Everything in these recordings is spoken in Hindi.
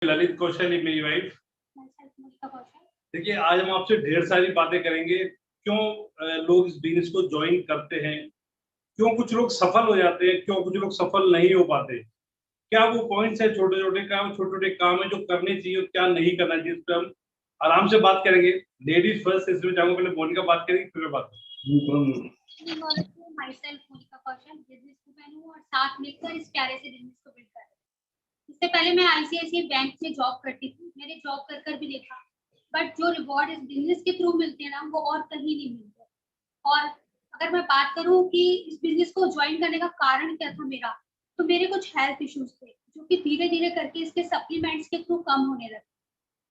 ललित कौशल ही मेरी वाइफ। देखिए, आज हम आपसे ढेर सारी बातें करेंगे। क्यों लोग इस बिजनेस को ज्वाइन करते हैं, क्यों कुछ लोग सफल हो जाते हैं, क्यों कुछ लोग सफल नहीं हो पाते, क्या वो पॉइंट्स है छोटे छोटे काम, छोटे छोटे काम है जो करने चाहिए और क्या नहीं करना चाहिए, इस पर हम आराम से बात करेंगे। लेडीज फर्स्ट, इसमें चाहूंगा पहले मोनिका बात करेंगे, फिर मैं बात करूंगा। और साथ मिलकर इस प्यारे से बिजनेस को बिल्ड कर रहे हैं। इससे पहले मैं आईसीआईसीआई बैंक में जॉब करती थी। मैंने जॉब कर भी देखा, बट जो रिवॉर्ड इस बिजनेस के थ्रू मिलते हैं ना, वो और कहीं नहीं मिलते। और अगर मैं बात करूं कि इस बिजनेस को ज्वाइन करने का कारण क्या था मेरा, तो मेरे कुछ हेल्थ इश्यूज थे जो कि धीरे धीरे करके इसके सप्लीमेंट्स के थ्रू कम होने लगे।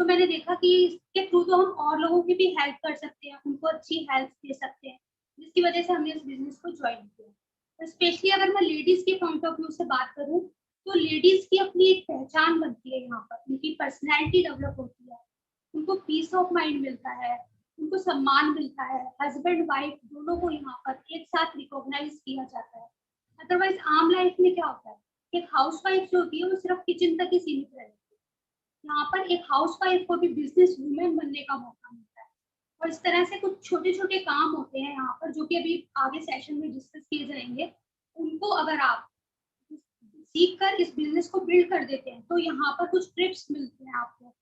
तो मैंने देखा कि इसके थ्रू तो हम और लोगों की भी हेल्प कर सकते हैं, उनको अच्छी हेल्प दे सकते हैं, जिसकी वजह से हमने इस बिजनेस को ज्वाइन किया। स्पेशली अगर मैं लेडीज के पॉइंट ऑफ व्यू से बात करूं, तो लेडीज की अपनी एक पहचान बनती है यहाँ पर, उनकी पर्सनैलिटी डेवलप होती है, उनको पीस ऑफ माइंड मिलता है, उनको सम्मान मिलता है। हस्बैंड वाइफ दोनों को यहाँ पर एक साथ रिकॉग्नाइज किया जाता है। अदरवाइज आम लाइफ में क्या होता है, एक हाउस वाइफ जो होती है वो सिर्फ किचन तक ही सीमित रहती है। यहाँ पर एक हाउस वाइफ को भी बिजनेस वुमेन बनने का मौका मिलता है। और इस तरह से कुछ छोटे छोटे काम होते हैं यहाँ पर, जो कि अभी आगे सेशन में डिस्कस किए जाएंगे। उनको अगर आप सीख कर इस बिजनेस को बिल्ड कर देते हैं, तो यहाँ पर कुछ ट्रिप्स मिलते हैं आपको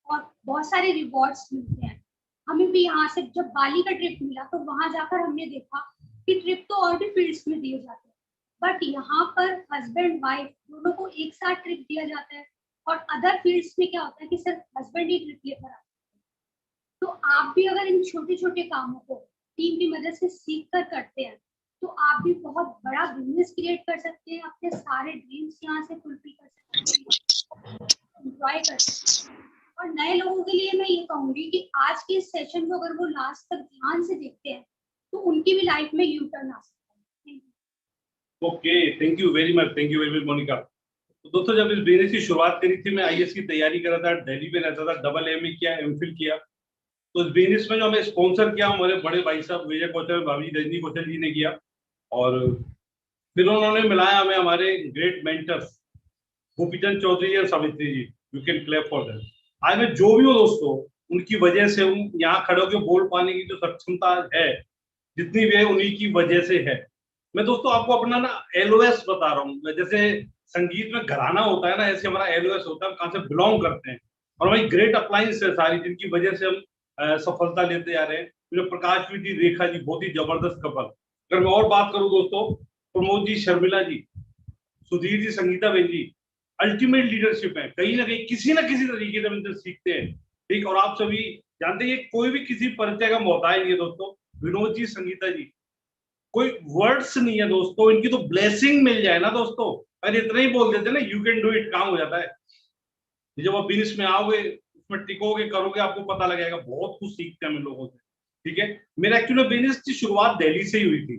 और बहुत सारे रिवॉर्ड्स मिलते हैं। हमें भी यहाँ से जब बाली का ट्रिप मिला, तो वहां जाकर हमने देखा कि ट्रिप तो और भी फील्ड्स में दिए जाते हैं, बट यहाँ पर हस्बैंड वाइफ दोनों को एक साथ ट्रिप दिया जाता है। और अदर फील्ड्स में क्या होता है कि सिर्फ हस्बैंड ही ट्रिप लेकर आते हैं। तो आप भी अगर इन छोटे छोटे कामों को टीम की मदद से सीख कर करते हैं, तो आप भी बहुत बड़ा बिजनेस क्रिएट कर सकते हैं, अपने सारे ड्रीम्स यहाँ से फुलफिल कर सकते हैं, एंजॉय कर सकते हैं। और नए लोगों के लिए मैं ये कहूंगी कि आज के इस सेशन को अगर वो लास्ट तक ध्यान से देखते हैं, तो उनकी भी लाइफ में यू टर्न आ सकता है। Okay, thank you very much, thank you very much Monica. तो दोस्तों, जब इस बिजनेस की शुरुआत करी थी, मैं आईएएस की तैयारी कर रहा था, दिल्ली में रहता था, डबल एमए किया, एमफिल किया। तो इस बिजनेस में जो हमें स्पॉन्सर किया, हमारे बड़े भाई साहब विजय कौशल, भाभी रजनी कौशल जी ने किया। और फिर उन्होंने मिलाया हमें हमारे ग्रेट मेंटर्स गोपीचंद चौधरी और Savitri ji. You can clap for them. आज मैं जो भी हूँ दोस्तों, उनकी वजह से हूँ। यहाँ खड़े होकर बोल पाने की जो सक्षमता है, जितनी भी है, उन्हीं की वजह से है। मैं दोस्तों आपको अपना ना एलओएस बता रहा हूँ। जैसे संगीत में घराना होता है ना, ऐसे हमारा एलओएस होता है, हम कहाँ से बिलोंग करते हैं। और हमारी ग्रेट अप्लायंस है सारी, जिनकी वजह से हम सफलता लेते जा रहे हैं। जो प्रकाश जी, रेखा जी, बहुत ही जबरदस्त कपल। अगर मैं और बात करूं दोस्तों, प्रमोद जी, शर्मिला जी, सुधीर जी, संगीता बेन जी, अल्टीमेट लीडरशिप है। कहीं ना कहीं किसी ना किसी तरीके से हम सीखते हैं। ठीक, और आप सभी जानते हैं कोई भी किसी परिचय का मोहताज नहीं है दोस्तों। विनोद जी, संगीता जी, कोई वर्ड्स नहीं है दोस्तों, इनकी तो ब्लेसिंग मिल जाए ना दोस्तों, अरे इतना ही बोल देते ना, यू कैन डू इट, काम हो जाता है। जब आप बिजनेस में आओगे, उसमें टिकोगे, करोगे, आपको पता लगेगा। बहुत कुछ सीखते हैं हम लोगों से। ठीक है, मेरा एक्चुअली बिजनेस की शुरुआत दिल्ली से ही हुई थी।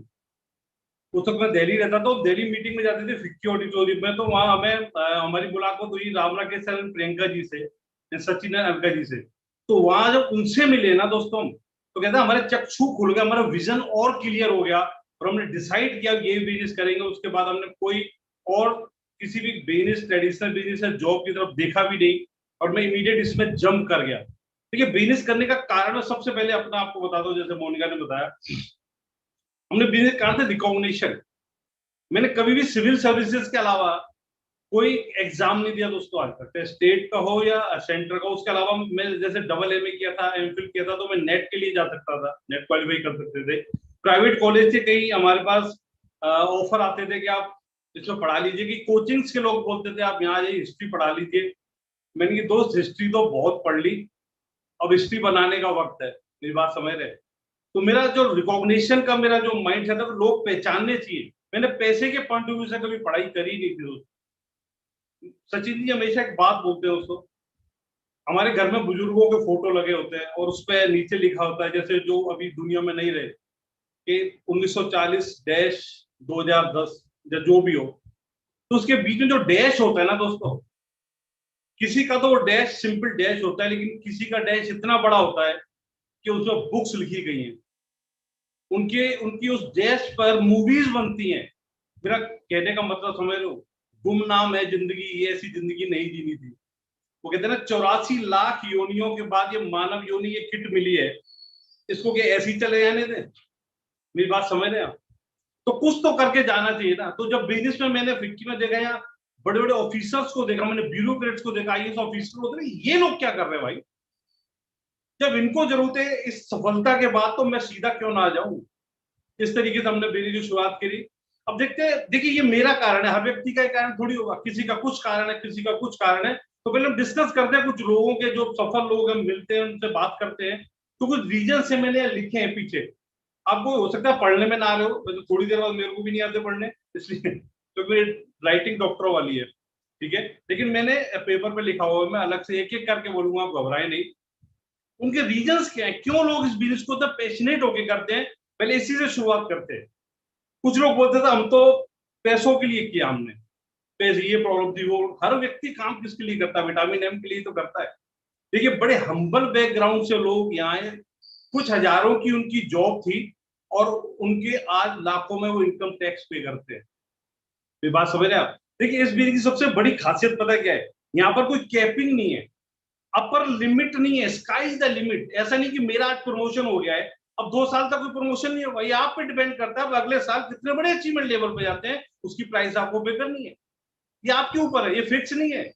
उस वक्त मैं दिल्ली रहता था, दिल्ली मीटिंग में जाते थे फिक्की ऑडिटोरियम में। तो वहां हमें हमारी मुलाकात हुई राम राकेश सर, प्रियंका जी से, सचिन अलका जी से। तो वहां जब उनसे मिले ना दोस्तों, तो कहते हमारे चक्षु खुल गए, हमारा विजन और क्लियर हो गया, और हमने डिसाइड किया ये बिजनेस करेंगे। उसके बाद हमने कोई और किसी भी बिजनेस, ट्रेडिशनल बिजनेस या जॉब की तरफ देखा भी नहीं, और मैं इमीडिएट इसमें जंप कर गया। देखिए, बिजनेस करने का कारण सबसे पहले अपना आपको बता दो, जैसे मोनिका ने बताया, हमने बिजनेस कहा था रिकॉग्निशन। मैंने कभी भी सिविल सर्विसेज के अलावा कोई एग्जाम नहीं दिया दोस्तों आज तक, स्टेट का हो या सेंटर का। उसके अलावा मैं जैसे डबल एमए किया था, एमफिल किया था, तो मैं नेट के लिए जा सकता था, नेट क्वालिफाई कर सकते थे। प्राइवेट कॉलेज से कई हमारे पास ऑफर आते थे कि आप इसमें पढ़ा लीजिए, कि कोचिंग्स के लोग बोलते थे आप यहाँ जाइए, हिस्ट्री पढ़ा लीजिए। मैंने कि दोस्त, हिस्ट्री तो बहुत पढ़ ली, अब हिस्ट्री बनाने का वक्त है। मेरी बात समझ रहे? तो मेरा जो रिकॉग्निशन का मेरा जो माइंड था, तो लोग पहचानने चाहिए। मैंने पैसे के पॉइंट ऑफ व्यू से कभी पढ़ाई करी नहीं थी दोस्तों। सचिन जी हमेशा एक बात बोलते हैं दोस्तों, हमारे घर में बुजुर्गों के फोटो लगे होते हैं, और उस पर नीचे लिखा होता है, जैसे जो अभी दुनिया में नहीं रहे, कि 1940 डैश 2010 या जो भी हो, तो उसके बीच में जो डैश होता है ना दोस्तों, किसी का तो वो डैश सिंपल डैश होता है, लेकिन किसी का डैश इतना बड़ा होता है कि उसमें बुक्स लिखी गई हैं, उनके उनकी उस डैश पर मूवीज बनती हैं। मेरा कहने का मतलब समझ लो, गुमनाम है जिंदगी, ये ऐसी जिंदगी नहीं जीनी थी। वो कहते हैं ना 84 लाख योनियों के बाद ये मानव योनि, ये किट मिली है, इसको क्या ऐसे ही चले जाने दें? मेरी बात समझ रहे हैं आप? तो कुछ तो करके जाना चाहिए ना। तो जब बिजनेस में मैंने फिक्की में देखा, या बड़े बड़े ऑफिसर्स को देखा, मैंने ब्यूरोक्रेट्स को देखा, आईएएस ऑफिसर को देखा, ये लोग क्या कर रहे हैं भाई? जब इनको जरूरत है इस सफलता के बाद, तो मैं सीधा क्यों ना आ जाऊं? इस तरीके से हमने मेरी जो शुरुआत करी। अब देखते हैं, देखिए ये मेरा कारण है, हर व्यक्ति का कारण थोड़ी होगा, किसी का कुछ कारण है, किसी का कुछ कारण है। तो पहले हम डिस्कस करते हैं कुछ लोगों के, जो सफल लोग हम मिलते हैं, उनसे बात करते हैं। तो कुछ रीजन से मैंने लिखे हैं पीछे, आपको हो सकता है पढ़ने में ना आ रहे हो, तो थोड़ी देर बाद मेरे को भी नहीं आते पढ़ने, इसलिए तो मेरी राइटिंग डॉक्टरों वाली है, ठीक है। लेकिन मैंने पेपर पे लिखा हुआ है, मैं अलग से एक एक करके बोलूंगा, आप घबराए नहीं। उनके रीजंस क्या है, क्यों लोग इस बिजनेस को तो पैशनेट होके करते हैं, पहले इसी से शुरुआत करते हैं। कुछ लोग बोलते थे हम तो पैसों के लिए किया हमने, पैसे, ये प्रॉब्लम थी वो। हर व्यक्ति काम किसके लिए करता है? विटामिन एम के लिए तो करता है। देखिए बड़े हम्बल बैकग्राउंड से लोग यहाँ आए, कुछ हजारों की उनकी जॉब थी, और उनके आज लाखों में वो इनकम टैक्स पे करते हैं। ये बात समझ रहे हैं आप? देखिए इस बिजनेस की सबसे बड़ी खासियत पता क्या है, यहाँ पर कोई कैपिंग नहीं है, अपर लिमिट नहीं है, स्काई इज द लिमिट। ऐसा नहीं कि मेरा आज प्रमोशन हो गया है, अब 2 साल तक कोई प्रमोशन नहीं होगा, ये आप पे डिपेंड करता है। अब अगले साल कितने बड़े अचीवमेंट लेवल पे जाते हैं, उसकी प्राइस आपको पे करनी है, ये आपके ऊपर है, ये फिक्स नहीं है।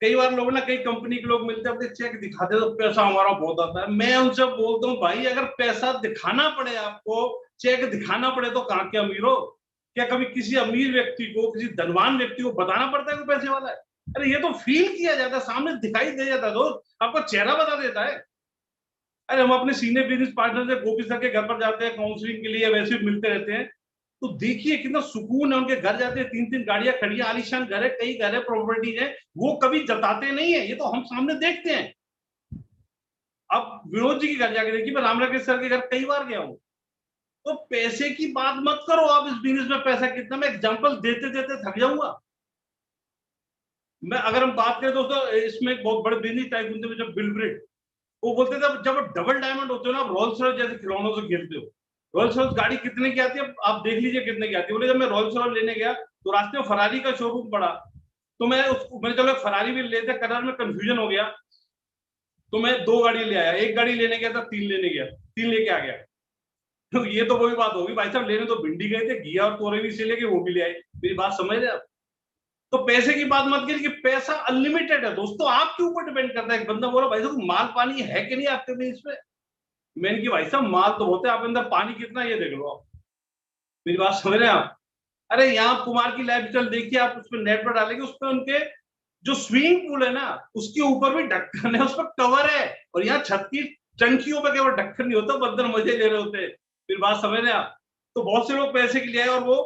कई बार लोग ना, कई कंपनी के लोग मिलते हैं, अपने चेक दिखाते हैं तो पैसा हमारा बहुत आता है। मैं उनसे बोलता हूँ भाई, अगर पैसा दिखाना पड़े आपको, चेक दिखाना पड़े, तो कहाँ के अमीर हो? क्या कभी किसी अमीर व्यक्ति को, किसी धनवान व्यक्ति को बताना पड़ता है कि पैसे वाला है? अरे ये तो फील किया जाता है, सामने दिखाई दे जाता है दोस्त, आपका चेहरा बता देता है। अरे हम अपने सीनियर बिजनेस पार्टनर से गोपी सर के घर पर जाते हैं काउंसलिंग के लिए, वैसे भी मिलते रहते हैं, तो देखिए कितना सुकून है। उनके घर जाते हैं, 3-3 गाड़ियां खड़ी है, आलीशान घर है, कई घर है, प्रॉपर्टीज है, वो कभी जताते नहीं है, ये तो हम सामने देखते हैं। अब विनोद जी के घर जाके देखिए, मैं राम राकेश सर के घर कई बार गया हूँ। तो पैसे की बात मत करो आप, इस बिजनेस में पैसा कितना, मैं एग्जांपल देते देते थक जाऊंगा। मैं अगर हम बात करें दोस्तों, इसमें एक बहुत बड़े बिजनेस टाइप होते हैं, बिल ब्रेड, वो बोलते थे जब डबल डायमंड होते हो ना, रोल्स रॉयस जैसे खिलौनों से खेलते हो। रोल्स रॉयस गाड़ी कितने की आती है आप देख लीजिए, कितने की आती है। बोले जब मैं रोल्स रॉयस लेने गया, तो रास्ते में फरारी का शोरूम पड़ा, तो मैंने चलो फरारी भी लेते, कलर में कंफ्यूजन हो गया, तो मैं 2 गाड़ी ले आया। एक गाड़ी लेने गया था, 3 लेने गया, 3 लेके आ गया। तो ये तो वही बात होगी भाई साहब, लेने तो भिंडी गए थे, घिया और तोरे भी से लेके वो भी ले आए। मेरी बात समझ रहे आप? तो पैसे की बात मत कीजिए, पैसा अनलिमिटेड है दोस्तों, आपके ऊपर डिपेंड करता है। एक बंदा बोला भाई साहब माल पानी है कि नहीं आपके बिजनेस में? मैंने कि भाई साहब माल तो होते हैं, आप अंदर पानी कितना ये देख लो आप। मेरी बात समझ रहे हैं आप? अरे यहाँ कुमार की लाइफस्टाइल देखिए आप, उसमें नेट पर डालेंगे, उसमें उनके जो स्विमिंग पूल है ना, उसके ऊपर भी ढक्कन है, उस पर कवर है, और यहाँ छत की टंकियों पर केवल ढक्कन नहीं होता, बंदर मजे ले रहे होते हैं। फिर बात समझ रहे हैं आप? तो बहुत से लोग पैसे के लिए आए और वो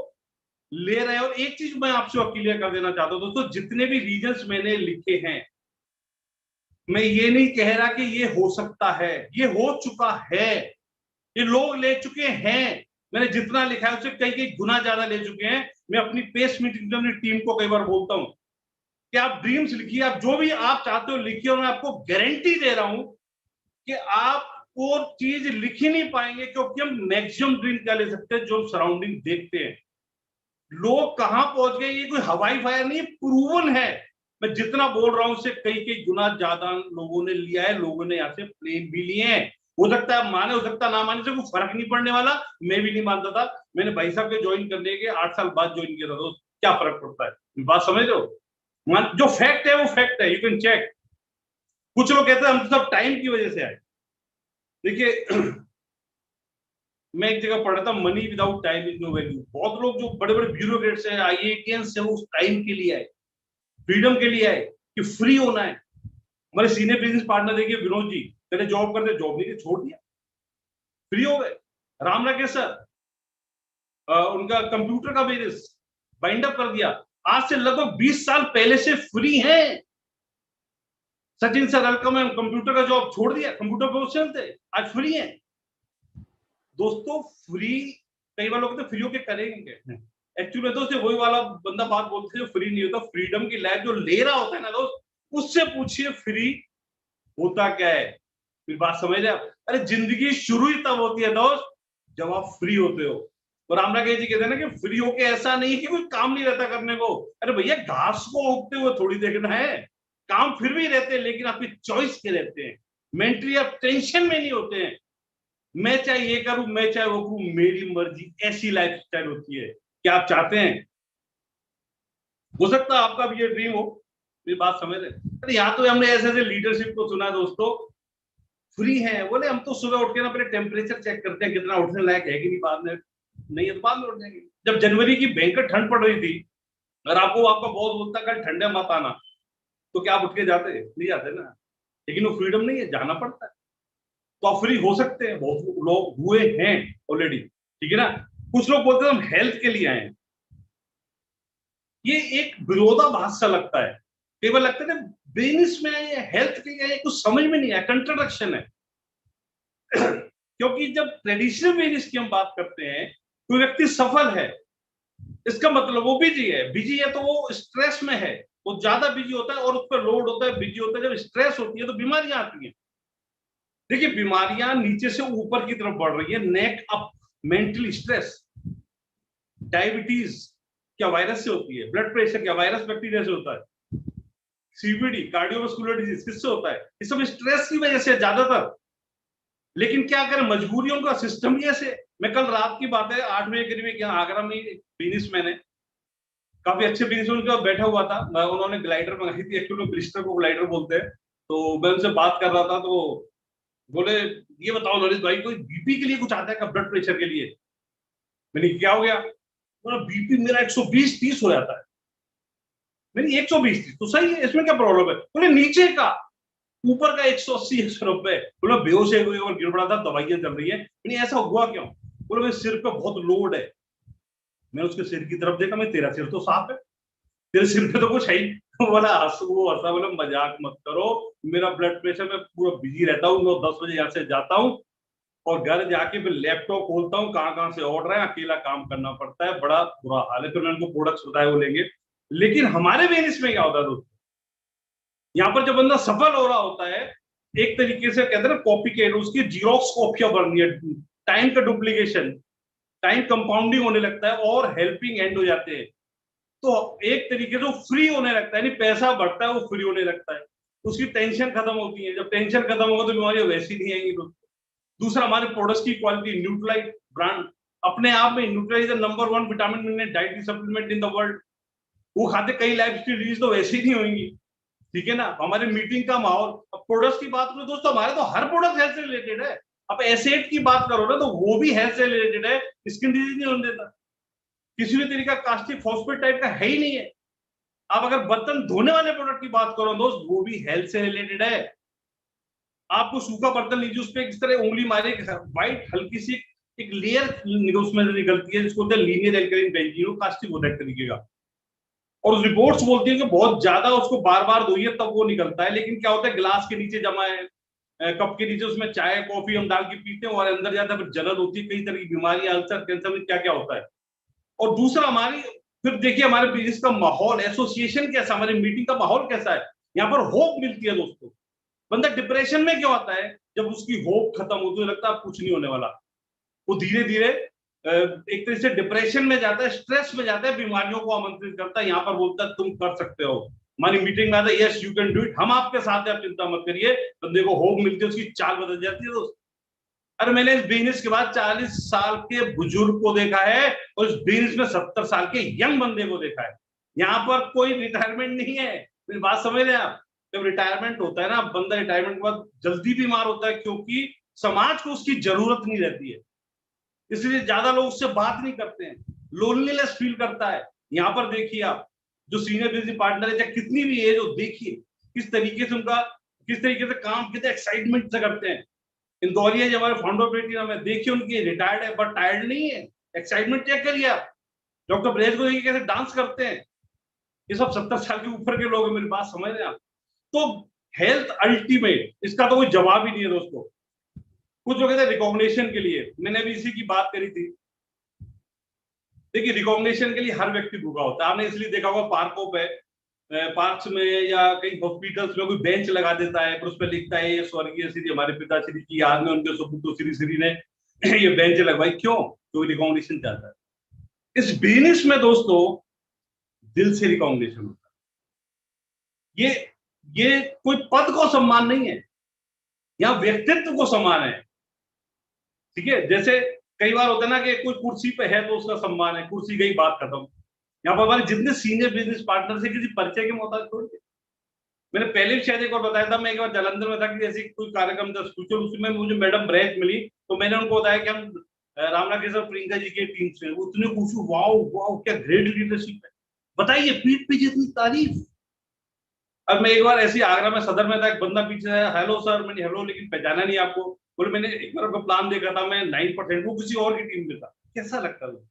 ले रहे हैं। और एक चीज मैं आपसे क्लियर कर देना चाहता हूँ दोस्तों, जितने भी रीजंस मैंने लिखे हैं, मैं ये नहीं कह रहा कि ये हो सकता है, ये हो चुका है, ये लोग ले चुके हैं। मैंने जितना लिखा है उससे कई कई गुना ज्यादा ले चुके हैं। मैं अपनी पेस मीटिंग में अपनी टीम को कई बार बोलता हूं कि आप ड्रीम्स लिखिए, आप जो भी आप चाहते हो लिखिए, और मैं आपको गारंटी दे रहा हूं कि आप वो चीज लिख ही नहीं पाएंगे, क्योंकि हम मैक्सिमम ड्रीम क्या ले सकते हैं, जो सराउंडिंग देखते हैं। लोग कहां पहुंच गए, ये कोई हवाई फायर नहीं, प्रूवन है। मैं जितना बोल रहा हूं उससे कई कई गुना ज्यादा लोगों ने लिया है, लोगों ने यहाँ से प्लेन भी लिए हैं। हो सकता है माने, हो सकता है ना माने, से कोई फर्क नहीं पड़ने वाला। मैं भी नहीं मानता था, मैंने भाई साहब के ज्वाइन करने के 8 साल बाद ज्वाइन किया था दोस्त, क्या फर्क पड़ता है? बात समझ रहे हो? जो फैक्ट है वो फैक्ट है, यू कैन चेक। कुछ लोग कहते हैं हम तो सब टाइम की वजह से आए। देखिए मैं एक जगह पढ़ा था, money without time is no value. बहुत लोग जो बड़े बड़े ब्यूरोक्रेट्स हैं, आईआईटीएंस है, वो उस टाइम के लिए आए, फ्रीडम के लिए आए, कि फ्री होना है। हमारे सीनियर बिजनेस पार्टनर देखिए विनोद जी, पहले जॉब करते, जॉब नहीं छोड़ दिया, फ्री हो गए। राम राकेश सर, उनका कंप्यूटर का बिजनेस बाइंड अप कर दिया, आज से लगभग 20 साल पहले से फ्री है। सचिन सर वेलकम है, कंप्यूटर का जॉब छोड़ दिया, कंप्यूटर प्रोफेशनल थे, आज फ्री है। दोस्तों फ्री, कई बार लोग कहते फ्री होके करेंगे, एक्चुअली दोस्तों वही वाला बंदा बात बोलते हैं जो फ्री नहीं होता। फ्रीडम की लाइफ जो ले रहा होता है ना दोस्त, उससे पूछिए फ्री होता क्या है। फिर बात समझ रहे आप? अरे जिंदगी शुरू ही तब होती है दोस्त जब आप फ्री होते हो। और रामरा जी कहते हैं ना कि फ्री होके ऐसा नहीं कि कोई काम नहीं रहता करने को। अरे भैया घास को उगते हुए थोड़ी देखना है, काम फिर भी रहते हैं लेकिन आपकी चॉइस के रहते हैं, मेंटली आप टेंशन में नहीं होते हैं, मैं चाहे ये करूं मैं चाहे वो करूं मेरी मर्जी, ऐसी लाइफ स्टाइल होती है। क्या आप चाहते हैं? हो सकता है आपका भी ये ड्रीम हो, मेरी बात समझ रहे? अरे यहाँ तो हमने ऐसे ऐसे लीडरशिप को सुना दोस्तों, फ्री है बोले हम तो सुबह उठ के ना पहले टेम्परेचर चेक करते हैं कितना उठने लायक है कि नहीं, बाद में नहीं है तो बाद में उठ जाएंगे। जब जनवरी की भयंकर ठंड पड़ रही थी और आपको आपका बॉस बोलता कल ठंडे मत आना, तो क्या आप उठ के जाते? नहीं जाते ना। लेकिन वो फ्रीडम नहीं है, जाना पड़ता है। तो आप फ्री हो सकते हैं, बहुत लोग हुए हैं ऑलरेडी, ठीक है ना। कुछ लोग बोलते हैं हम हेल्थ के लिए आए हैं, ये एक विरोधाभास सा लगता है, केवल लगता है ना बिजनेस में आए हेल्थ के लिए आए, कुछ समझ में नहीं आया, कंट्राडिक्शन है। क्योंकि जब ट्रेडिशनल बिजनेस की हम बात करते हैं, कोई व्यक्ति सफल है इसका मतलब वो बिजी है तो वो स्ट्रेस में है, वो ज्यादा बिजी होता है और उस पर लोड होता है, बिजी होता है। जब स्ट्रेस होती है तो बीमारियां आती हैं। देखिए बीमारियां नीचे से ऊपर की तरफ बढ़ रही है, नेक अप, मेंटली स्ट्रेस, डायबिटीज क्या वायरस से होती है, ब्लड प्रेशर क्या वायरस बैक्टीरिया से होता है, सीबीडी कार्डियोवास्कुलर डिजीज किससे होता है? ये सब स्ट्रेस की वजह से ज्यादातर। लेकिन क्या करें, मजबूरियों का सिस्टम ही ऐसे। मैं कल रात की बात है 8 बजे करीब यहाँ आगरा में बिजनेसमैन है, काफी अच्छे बिजनेसमैन के बैठा हुआ था, उन्होंने ग्लाइडर मंगाई थी, एक्चुअली क्रिस्टल को ग्लाइडर बोलते हैं। तो मैं उनसे बात कर रहा था तो बोले ये बताओ ललित भाई कोई बीपी के लिए कुछ आता है क्या, ब्लड प्रेशर के लिए? मैंने क्या हो गया? बोला बीपी मेरा 120-30 हो जाता है। मैंने 120-30 तो सही है, इसमें क्या प्रॉब्लम है? बोले नीचे का, ऊपर का 180-190। बोला बेहोश है कोई और गिर पड़ा था, दवाइयां चल रही है। मैंने ऐसा हुआ क्यों? बोले मेरे सिर पे बहुत लोड है। मैं उसके सिर की तरफ देखा, मैं तेरा सिर तो साफ है, तेरे सिर पे तो कुछ है ही। बोला वो हंसा, बोला मजाक मत करो, मेरा ब्लड प्रेशर में पूरा बिजी रहता हूँ, मैं 10 बजे यहाँ से जाता हूँ और घर जाके फिर लैपटॉप खोलता हूँ, कहाँ कहाँ से ऑर्डर है, अकेला काम करना पड़ता है, बड़ा बुरा हाल है। फिर मैं उनको प्रोडक्ट्स बताए वो लेंगे। लेकिन हमारे बिजनेस में क्या होता है दोस्तों, यहाँ पर जब बंदा सफल हो रहा होता है, एक तरीके से कहते हैं ना कॉपी केट, उसकी जीरोक्स कॉपियां बननी है, टाइम का डुप्लीकेशन, टाइम कंपाउंडिंग होने लगता है और हेल्पिंग एंड हो जाते हैं। तो एक तरीके से फ्री होने लगता है, नहीं पैसा बढ़ता है, वो फ्री होने लगता है, उसकी टेंशन खत्म होती है। जब टेंशन खत्म होगा तो बीमारियां वैसी नहीं आएंगी। दूसरा हमारे प्रोडक्ट्स की क्वालिटी, न्यूट्रालाइट ब्रांड अपने आप में, Nutrilite number 1 vitamin mineral dietary supplement in the world. वो खाते कई लाइफ स्टाइल डिजीज तो वैसे ही नहीं होंगी, ठीक है ना। हमारे मीटिंग का माहौल, अब प्रोडक्ट्स की बात करो दोस्तों, हमारे तो हर प्रोडक्ट हेल्थ से रिलेटेड है। अब एसेट की बात करो ना तो वो भी हेल्थ से रिलेटेड है, स्किन डिजीज नहीं होने देता, किसी भी तरीका कास्टिक फॉस्फेट टाइप का है ही नहीं है। आप अगर बर्तन धोने वाले प्रोडक्ट की बात करो दोस्त, वो भी हेल्थ से रिलेटेड है। आपको सूखा बर्तन लीजिए, उस पर किस तरह उंगली मारे, व्हाइट हल्की सी एक लेयर उसमें निकलती है जिसको लीनियर एल्कलाइन बेंजीनो कास्टिक होता है एक तरीके का। और रिपोर्ट्स बोलती है कि बहुत ज्यादा उसको बार बार धोइए तब वो निकलता है। लेकिन क्या होता है, ग्लास के नीचे जमा है, कप के नीचे, उसमें चाय कॉफी हम डाल के पीते हैं और अंदर जाता है, फिर जलन होती है, कई तरह की बीमारी, अल्सर, कैंसर में क्या क्या होता है। और दूसरा हमारी, फिर देखिए हमारे बिजनेस का माहौल, एसोसिएशन कैसा, हमारी मीटिंग का माहौल कैसा है। यहाँ पर होप मिलती है दोस्तों। बंदा डिप्रेशन में क्यों आता है? जब उसकी होप खत्म होती है, लगता है कुछ नहीं होने वाला, वो धीरे धीरे एक तरह से डिप्रेशन में जाता है, स्ट्रेस में जाता है, बीमारियों को आमंत्रित करता है। यहाँ पर बोलता है तुम कर सकते हो। हमारी मीटिंग में आता है yes you can do it, हम आपके साथ हैं, आप चिंता मत करिए। बंदे को होप मिलती है, उसकी चाल बदल जाती है दोस्त। अरे मैंने इस बिजनेस के बाद 40 साल के बुजुर्ग को देखा है और इस बिजनेस में 70 साल के यंग बंदे को देखा है। यहाँ पर कोई रिटायरमेंट नहीं है, मेरी बात समझ रहे हैं आप। जब रिटायरमेंट होता है ना, बंदा रिटायरमेंट के बाद जल्दी बीमार होता है, क्योंकि समाज को उसकी जरूरत नहीं रहती है, इसलिए ज्यादा लोग उससे बात नहीं करते हैं, लोनलीनेस फील करता है। यहाँ पर देखिए आप, जो सीनियर बिजनेस पार्टनर है, चाहे कितनी भी एज हो, देखिए किस तरीके से उनका, किस तरीके से काम कितने एक्साइटमेंट से करते हैं। इंदौरिया जो हमारे फाउंडर बेटी में देखिए, उनकी रिटायर्ड है बट टायर्ड नहीं है, एक्साइटमेंट चेक करिए आप। डॉक्टर ब्रेज को देखिए कैसे डांस करते हैं। ये सब 70 साल के ऊपर के लोग हैं, मेरी बात समझ रहे हैं आप। तो हेल्थ अल्टीमेट, इसका तो कोई जवाब ही नहीं है दोस्तों। कुछ लोग कहते हैं रिकॉग्निशन के लिए, मैंने भी इसी की बात करी थी। देखिए रिकॉग्निशन के लिए हर व्यक्ति भूखा होता है। आपने इसलिए देखा होगा पार्कों पे, पार्क्स में या कई हॉस्पिटल्स में कोई बेंच लगा देता है, फिर उस पर लिखता है ये स्वर्गीय श्री हमारे पिताश्री की याद में उनके सुपुत्र श्री श्री ने ये बेंच लगवाई। क्यों? तो रिकॉग्निशन चाहता है। इस बिजनेस में दोस्तों दिल से रिकॉग्निशन होता है। ये ये कोई पद को सम्मान नहीं है, यहाँ व्यक्तित्व को सम्मान है। ठीक है, जैसे कई बार होता है ना कि कोई कुर्सी पे है तो उसका सम्मान है, कुर्सी गई बात खत्म। यहाँ पर हमारे जितने सीनियर बिजनेस पार्टनर से किसी परिचय के मोहताज छोड़ के, मैंने पहले भी शायद एक बार बताया था, मैं एक बार जालंधर में था कि जैसे कोई कार्यक्रम था स्पिरिचुअल, उसमें मुझे मैडम ब्रैच मिली, तो मैंने उनको बताया कि हम रामनाथ के सर प्रियंका जी की टीम से, उतने पूछू वाओ वाओ क्या ग्रेट लीडरशिप है, बताइए पीठ पीछे इतनी तारीफ। अब मैं एक बार ऐसी आगरा में सदर में था, एक बंदा पीछे आया, हेलो सर, मैंने हेलो, लेकिन पहचाना नहीं आपको। बोले मैंने एक बार आपका प्लान देखा था, मैं 9%, वो किसी और की टीम में था। कैसा लगता था?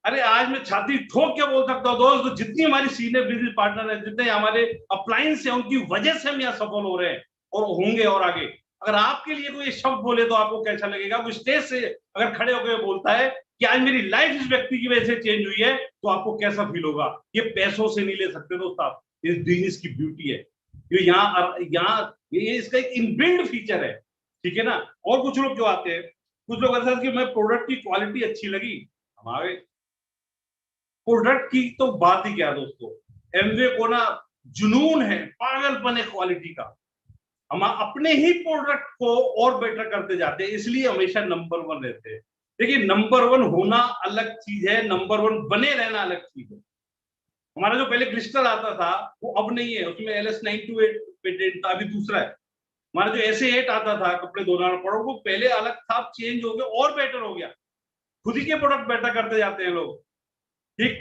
अरे आज मैं छाती ठोक के बोल सकता हूँ दोस्त, तो जितनी हमारी सीनियर बिजनेस पार्टनर है, जितने हमारे अप्लायंस है, उनकी वजह से हम यहाँ सफल हो रहे हैं और होंगे और आगे। अगर आपके लिए कोई शब्द बोले तो आपको कैसा लगेगा? कोई स्टेज से अगर खड़े होकर बोलता है कि आज मेरी लाइफ इस व्यक्ति की वजह से चेंज हुई है, तो आपको कैसा फील होगा? ये पैसों से नहीं ले सकते दोस्त आप, इस बिजनेस की ब्यूटी है। ये यहाँ ये इसका एक इनबिल्ड फीचर है। ठीक है ना? और कुछ लोग जो आते हैं, कुछ लोग ऐसा कि मैं प्रोडक्ट की क्वालिटी अच्छी लगी, हमारे प्रोडक्ट की तो बात ही क्या दोस्तों, एमवे को ना जुनून है, पागलपन है क्वालिटी का। हम अपने ही प्रोडक्ट को और बेटर करते जाते हैं, इसलिए हमेशा नंबर 1 रहते हैं। देखिए, नंबर 1 होना अलग चीज है, नंबर 1 बने रहना अलग चीज है। हमारा जो पहले क्रिस्टल आता था वो अब नहीं है, उसमें LS928 पेटेंट था, अभी दूसरा है। हमारा जो SA8 आता था कपड़े धोने वाला प्रोडक्ट, वो पहले अलग था, चेंज हो गया और बेटर हो गया। खुद ही के प्रोडक्ट बेटर करते जाते हैं लोग। ठीक,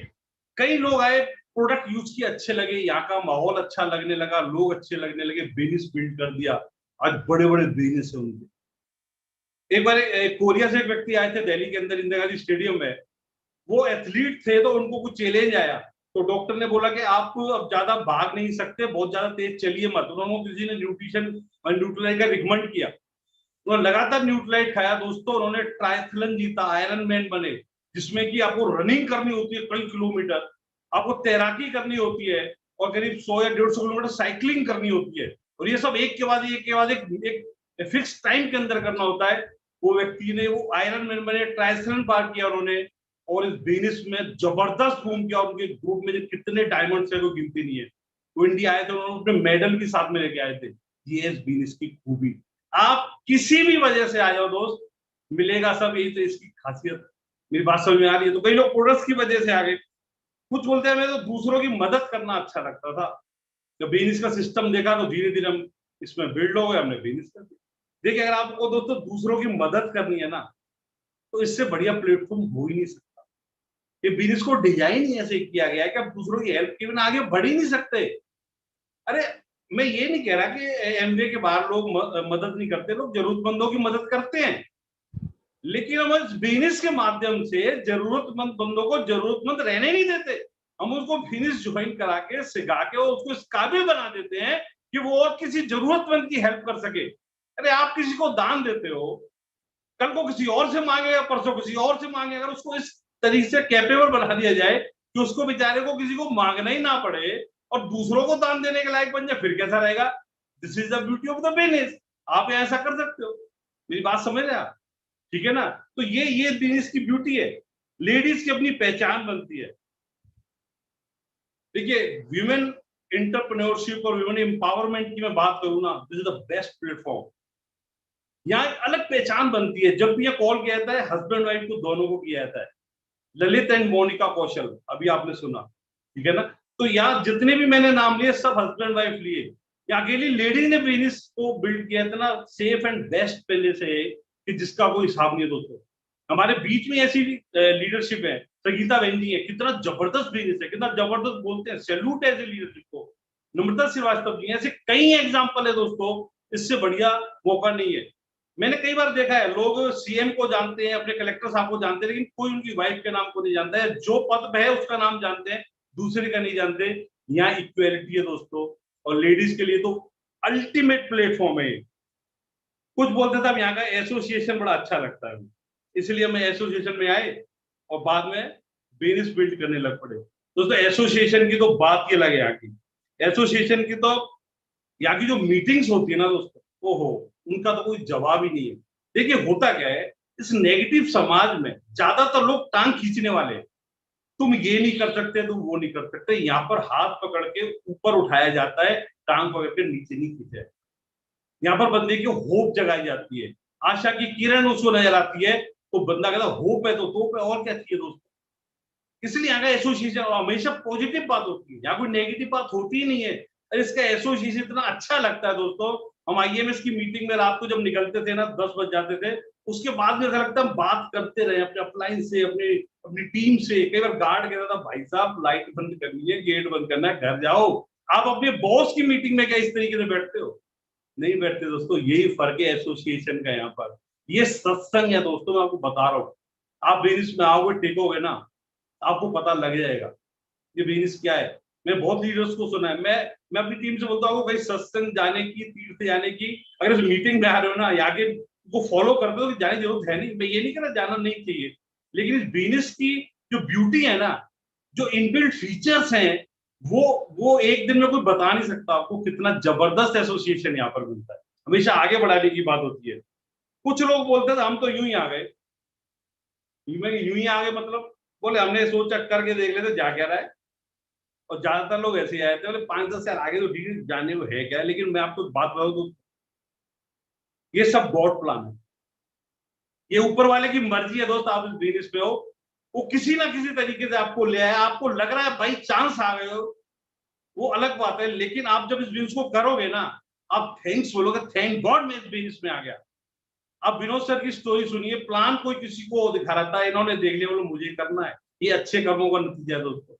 कई लोग आए, प्रोडक्ट यूज किए, अच्छे लगे, यहाँ का माहौल अच्छा लगने लगा, लोग अच्छे लगने लगे, बिजनेस बिल्ड कर दिया। आज बड़े बड़े बिजनेस है उनके। एक बार कोरिया से एक व्यक्ति आए थे दिल्ली के अंदर, इंदिरा गांधी स्टेडियम में। वो एथलीट थे, तो उनको कुछ चैलेंज आया, तो डॉक्टर ने बोला कि आप अब ज्यादा भाग नहीं सकते, बहुत ज्यादा तेज चलिए मत। उन्होंने किसी ने न्यूट्रलाइट का रिकमेंड किया, उन्होंने लगातार न्यूट्रलाइट खाया दोस्तों, उन्होंने ट्रायथलन जीता, आयरन मैन बने, जिसमें कि आपको रनिंग करनी होती है कई किलोमीटर, आपको तैराकी करनी होती है, और करीब 100 या 150 किलोमीटर साइकिलिंग करनी होती है, और ये सब एक के बाद एक फिक्स टाइम के अंदर करना होता है। वो व्यक्ति ने वो आयरन मैन बने, ट्रायथलन पार किया उन्होंने, और इस बिजनेस में जबरदस्त घूम किया। उनके ग्रुप में जो कितने डायमंड्स है वो गिनती नहीं है। वो इंडिया आए थे, उन्होंने अपने मेडल भी साथ में लेके आए थे। ये इस बिजनेस की खूबी। आप किसी भी वजह से आ जाओ दोस्त, मिलेगा सब, यही तो इसकी खासियत। मेरी बात समझ में आ रही है? तो कई लोग प्रोडक्ट्स की वजह से आ गए, कुछ बोलते हैं हमें तो दूसरों की मदद करना अच्छा लगता था। जब बिजनेस का सिस्टम देखा तो धीरे धीरे हम इसमें बिल्ड हो गए, हमने बिजनेस कर दिया। देखिए, अगर आपको दोस्तों दूसरों की मदद करनी है ना, तो इससे बढ़िया प्लेटफॉर्म हो ही नहीं सकता। ये बिजनेस को डिजाइन ही ऐसे किया गया है कि आप दूसरों की हेल्प के बिना आगे बढ़ ही नहीं सकते। अरे, मैं ये नहीं कह रहा कि एमवे के बाहर लोग मदद नहीं करते, लोग जरूरतमंदों की मदद करते हैं, लेकिन हम इस बिजनेस के माध्यम से जरूरतमंद बंदों को जरूरतमंद रहने नहीं देते। हम उसको बिजनेस ज्वाइन करा के, सिखा के, उसको इस काबिल बना देते हैं कि वो और किसी जरूरतमंद की हेल्प कर सके। अरे, आप किसी को दान देते हो, कल को किसी और से मांगेगा, परसों किसी और से मांगे, अगर उसको इस तरीके से कैपेबल बना दिया जाए कि उसको बेचारे को किसी को मांगना ही ना पड़े और दूसरों को दान देने के लायक बन जाए, फिर कैसा रहेगा? This is the beauty of the business. आप ऐसा कर सकते हो। मेरी बात समझ रहे आप? ठीक है ना? तो ये बिजनेस की ब्यूटी है। लेडीज की अपनी पहचान बनती है। देखिए, वीमेन एंटरप्रेन्योरशिप और वीमेन एम्पावरमेंट की मैं बात करूं ना, this is the best platform. यहाँ एक अलग पहचान बनती है। जब भी ये कॉल किया जाता है, हस्बैंड वाइफ को दोनों को किया जाता है। ललित एंड मोनिका कौशल, अभी आपने सुना, ठीक है ना? तो यहाँ जितने भी मैंने नाम लिए, सब हस्बैंड वाइफ लिए। यहाँ अकेली लेडीज ने बिजनेस को बिल्ड किया इतना सेफ एंड बेस्ट पहले से कि जिसका कोई हिसाब नहीं है दोस्तों। हमारे बीच में ऐसी लीडरशिप है, संगीता बहन जी है, कितना जबरदस्त बिजनेस है, कितना जबरदस्त बोलते हैं, सैल्यूट है ऐसे लीडरशिप को। नम्रता श्रीवास्तव जी, ऐसे कई एग्जाम्पल है दोस्तों, इससे बढ़िया मौका नहीं है। मैंने कई बार देखा है, लोग CM को जानते हैं, अपने कलेक्टर साहब को जानते हैं, लेकिन कोई उनकी वाइफ के नाम को नहीं जानता है। जो पद पे है उसका नाम जानते हैं, दूसरे का नहीं जानते। यहाँ इक्वेलिटी है दोस्तों, और लेडीज के लिए तो अल्टीमेट प्लेटफॉर्म है। कुछ बोलते थे, अब यहाँ का एसोसिएशन बड़ा अच्छा लगता है, इसलिए हम एसोसिएशन में आए और बाद में बिजनेस बिल्ड करने लग पड़े। दोस्तों, एसोसिएशन की तो बात ही अलग है। यहाँ की एसोसिएशन की तो, यहाँ की जो मीटिंग्स होती है ना दोस्तों, ओहो, उनका तो कोई जवाब ही नहीं है। देखिए, होता क्या है, इस नेगेटिव समाज में ज्यादातर लोग टांग खींचने वाले हैं। तुम ये नहीं कर सकते, तुम वो नहीं कर सकते। यहाँ पर हाथ पकड़ के ऊपर उठाया जाता है, टांग पकड़ के नीचे नहीं खींचा। यहाँ पर बंदे की होप जगाई जाती है, आशा की किरण उसको नजर आती है, तो बंदा कहता होप है तो है, और क्या चाहिए दोस्तों। इसलिए यहाँ का एसोसिएशन हमेशा पॉजिटिव बात होती है, यहाँ कोई नेगेटिव बात होती ही नहीं है। और इसका एसोसिएशन इतना अच्छा लगता है दोस्तों। हम आईएमएस की मीटिंग में रात को जब निकलते थे ना, 10 बज जाते थे, उसके बाद में ऐसा लगता है हम बात करते रहे अपने अपलाइन से, अपनी अपनी टीम से। कई बार गार्ड कहता था भाई साहब लाइट बंद करनी है, गेट बंद करना है, घर जाओ। आप अपने बॉस की मीटिंग में क्या इस तरीके से बैठते हो? नहीं बैठते दोस्तों। यही फर्क है एसोसिएशन का। यहाँ पर ये सत्संग है दोस्तों, मैं आपको बता रहा हूँ। आप बिजनेस में आओगे, टेकोगे ना, आपको पता लग जाएगा ये बिजनेस क्या है। मैं बहुत लीडर्स को सुना है, मैं अपनी टीम से बोलता हूँ भाई सत्संग जाने की, तीर्थ जाने की, अगर इस मीटिंग में आ रहे हो ना, आगे वो फॉलो कर दो, जाने की जरूरत है नहीं। मैं ये नहीं कह रहा जाना नहीं चाहिए, लेकिन इस बिजनेस की जो ब्यूटी है ना, जो इनबिल्ट फीचर्स हैं, वो एक दिन में कोई बता नहीं सकता आपको कितना जबरदस्त एसोसिएशन यहाँ पर मिलता है। हमेशा आगे बढ़ाने की बात होती है। कुछ लोग बोलते थे हम तो यूं ही आ गए, यूं ही आ गए मतलब, बोले हमने सोचा करके देख लेते जा क्या रहा है। और ज्यादातर लोग ऐसे ही आए थे, बोले 5-10 साल आगे तो ठीक है, जाने को है क्या। लेकिन मैं आपको बात बताऊं तो ये सब गॉड प्लान है, ये ऊपर वाले की मर्जी है दोस्त। आप इस बिजनेस में हो, वो किसी ना किसी तरीके से आपको ले आया, आपको लग रहा है भाई चांस आ गए हो, वो अलग बात है। लेकिन आप जब इस बिजनेस को करोगे ना, आप थैंक्स बोलोगे, थैंक गॉड मैं इस बिजनेस में आ गया। आप विनोद सर की स्टोरी सुनिए, प्लान कोई किसी को दिखा रहा था, इन्होंने देख लिया, बोलो मुझे करना है। ये अच्छे कर्मों का नतीजा है दोस्तों।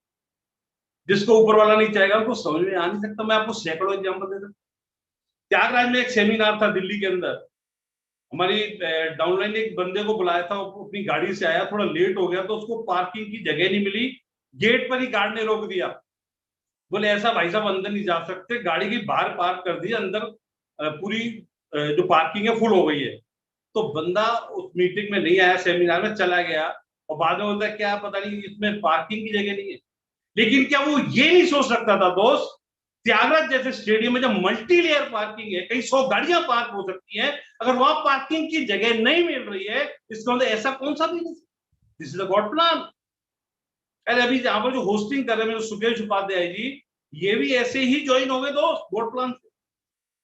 जिसको ऊपर वाला नहीं चाहेगा उनको समझ में आ नहीं सकता। मैं आपको सैकड़ों एग्जाम्पल दे सकता। त्यागराज में एक सेमिनार था दिल्ली के अंदर, हमारी डाउनलाइन ने एक बंदे को बुलाया था, वो अपनी गाड़ी से आया, थोड़ा लेट हो गया तो उसको पार्किंग की जगह नहीं मिली, गेट पर ही गार्ड ने रोक दिया। बोले ऐसा भाई साहब अंदर नहीं जा सकते, गाड़ी की बाहर पार्क कर दी, अंदर पूरी जो पार्किंग है फुल हो गई है। तो बंदा उस मीटिंग में नहीं आया, सेमिनार में चला गया, और बाद में बोलता है क्या पता नहीं इसमें पार्किंग की जगह नहीं है। लेकिन क्या वो ये नहीं सोच सकता था दोस्त, त्यागराज जैसे स्टेडियम में जब मल्टी लेयर पार्किंग है, कई 100 गाड़ियां पार्क हो सकती हैं, अगर वहां पार्किंग की जगह नहीं मिल रही है, इसका मतलब ऐसा कौन सा business? This is a God plan. अरे अभी जहां पर जो होस्टिंग कर रहे हैं सुकेश उपाध्याय जी, ये भी ऐसे ही ज्वाइन हो गए दोस्त गॉड प्लान से।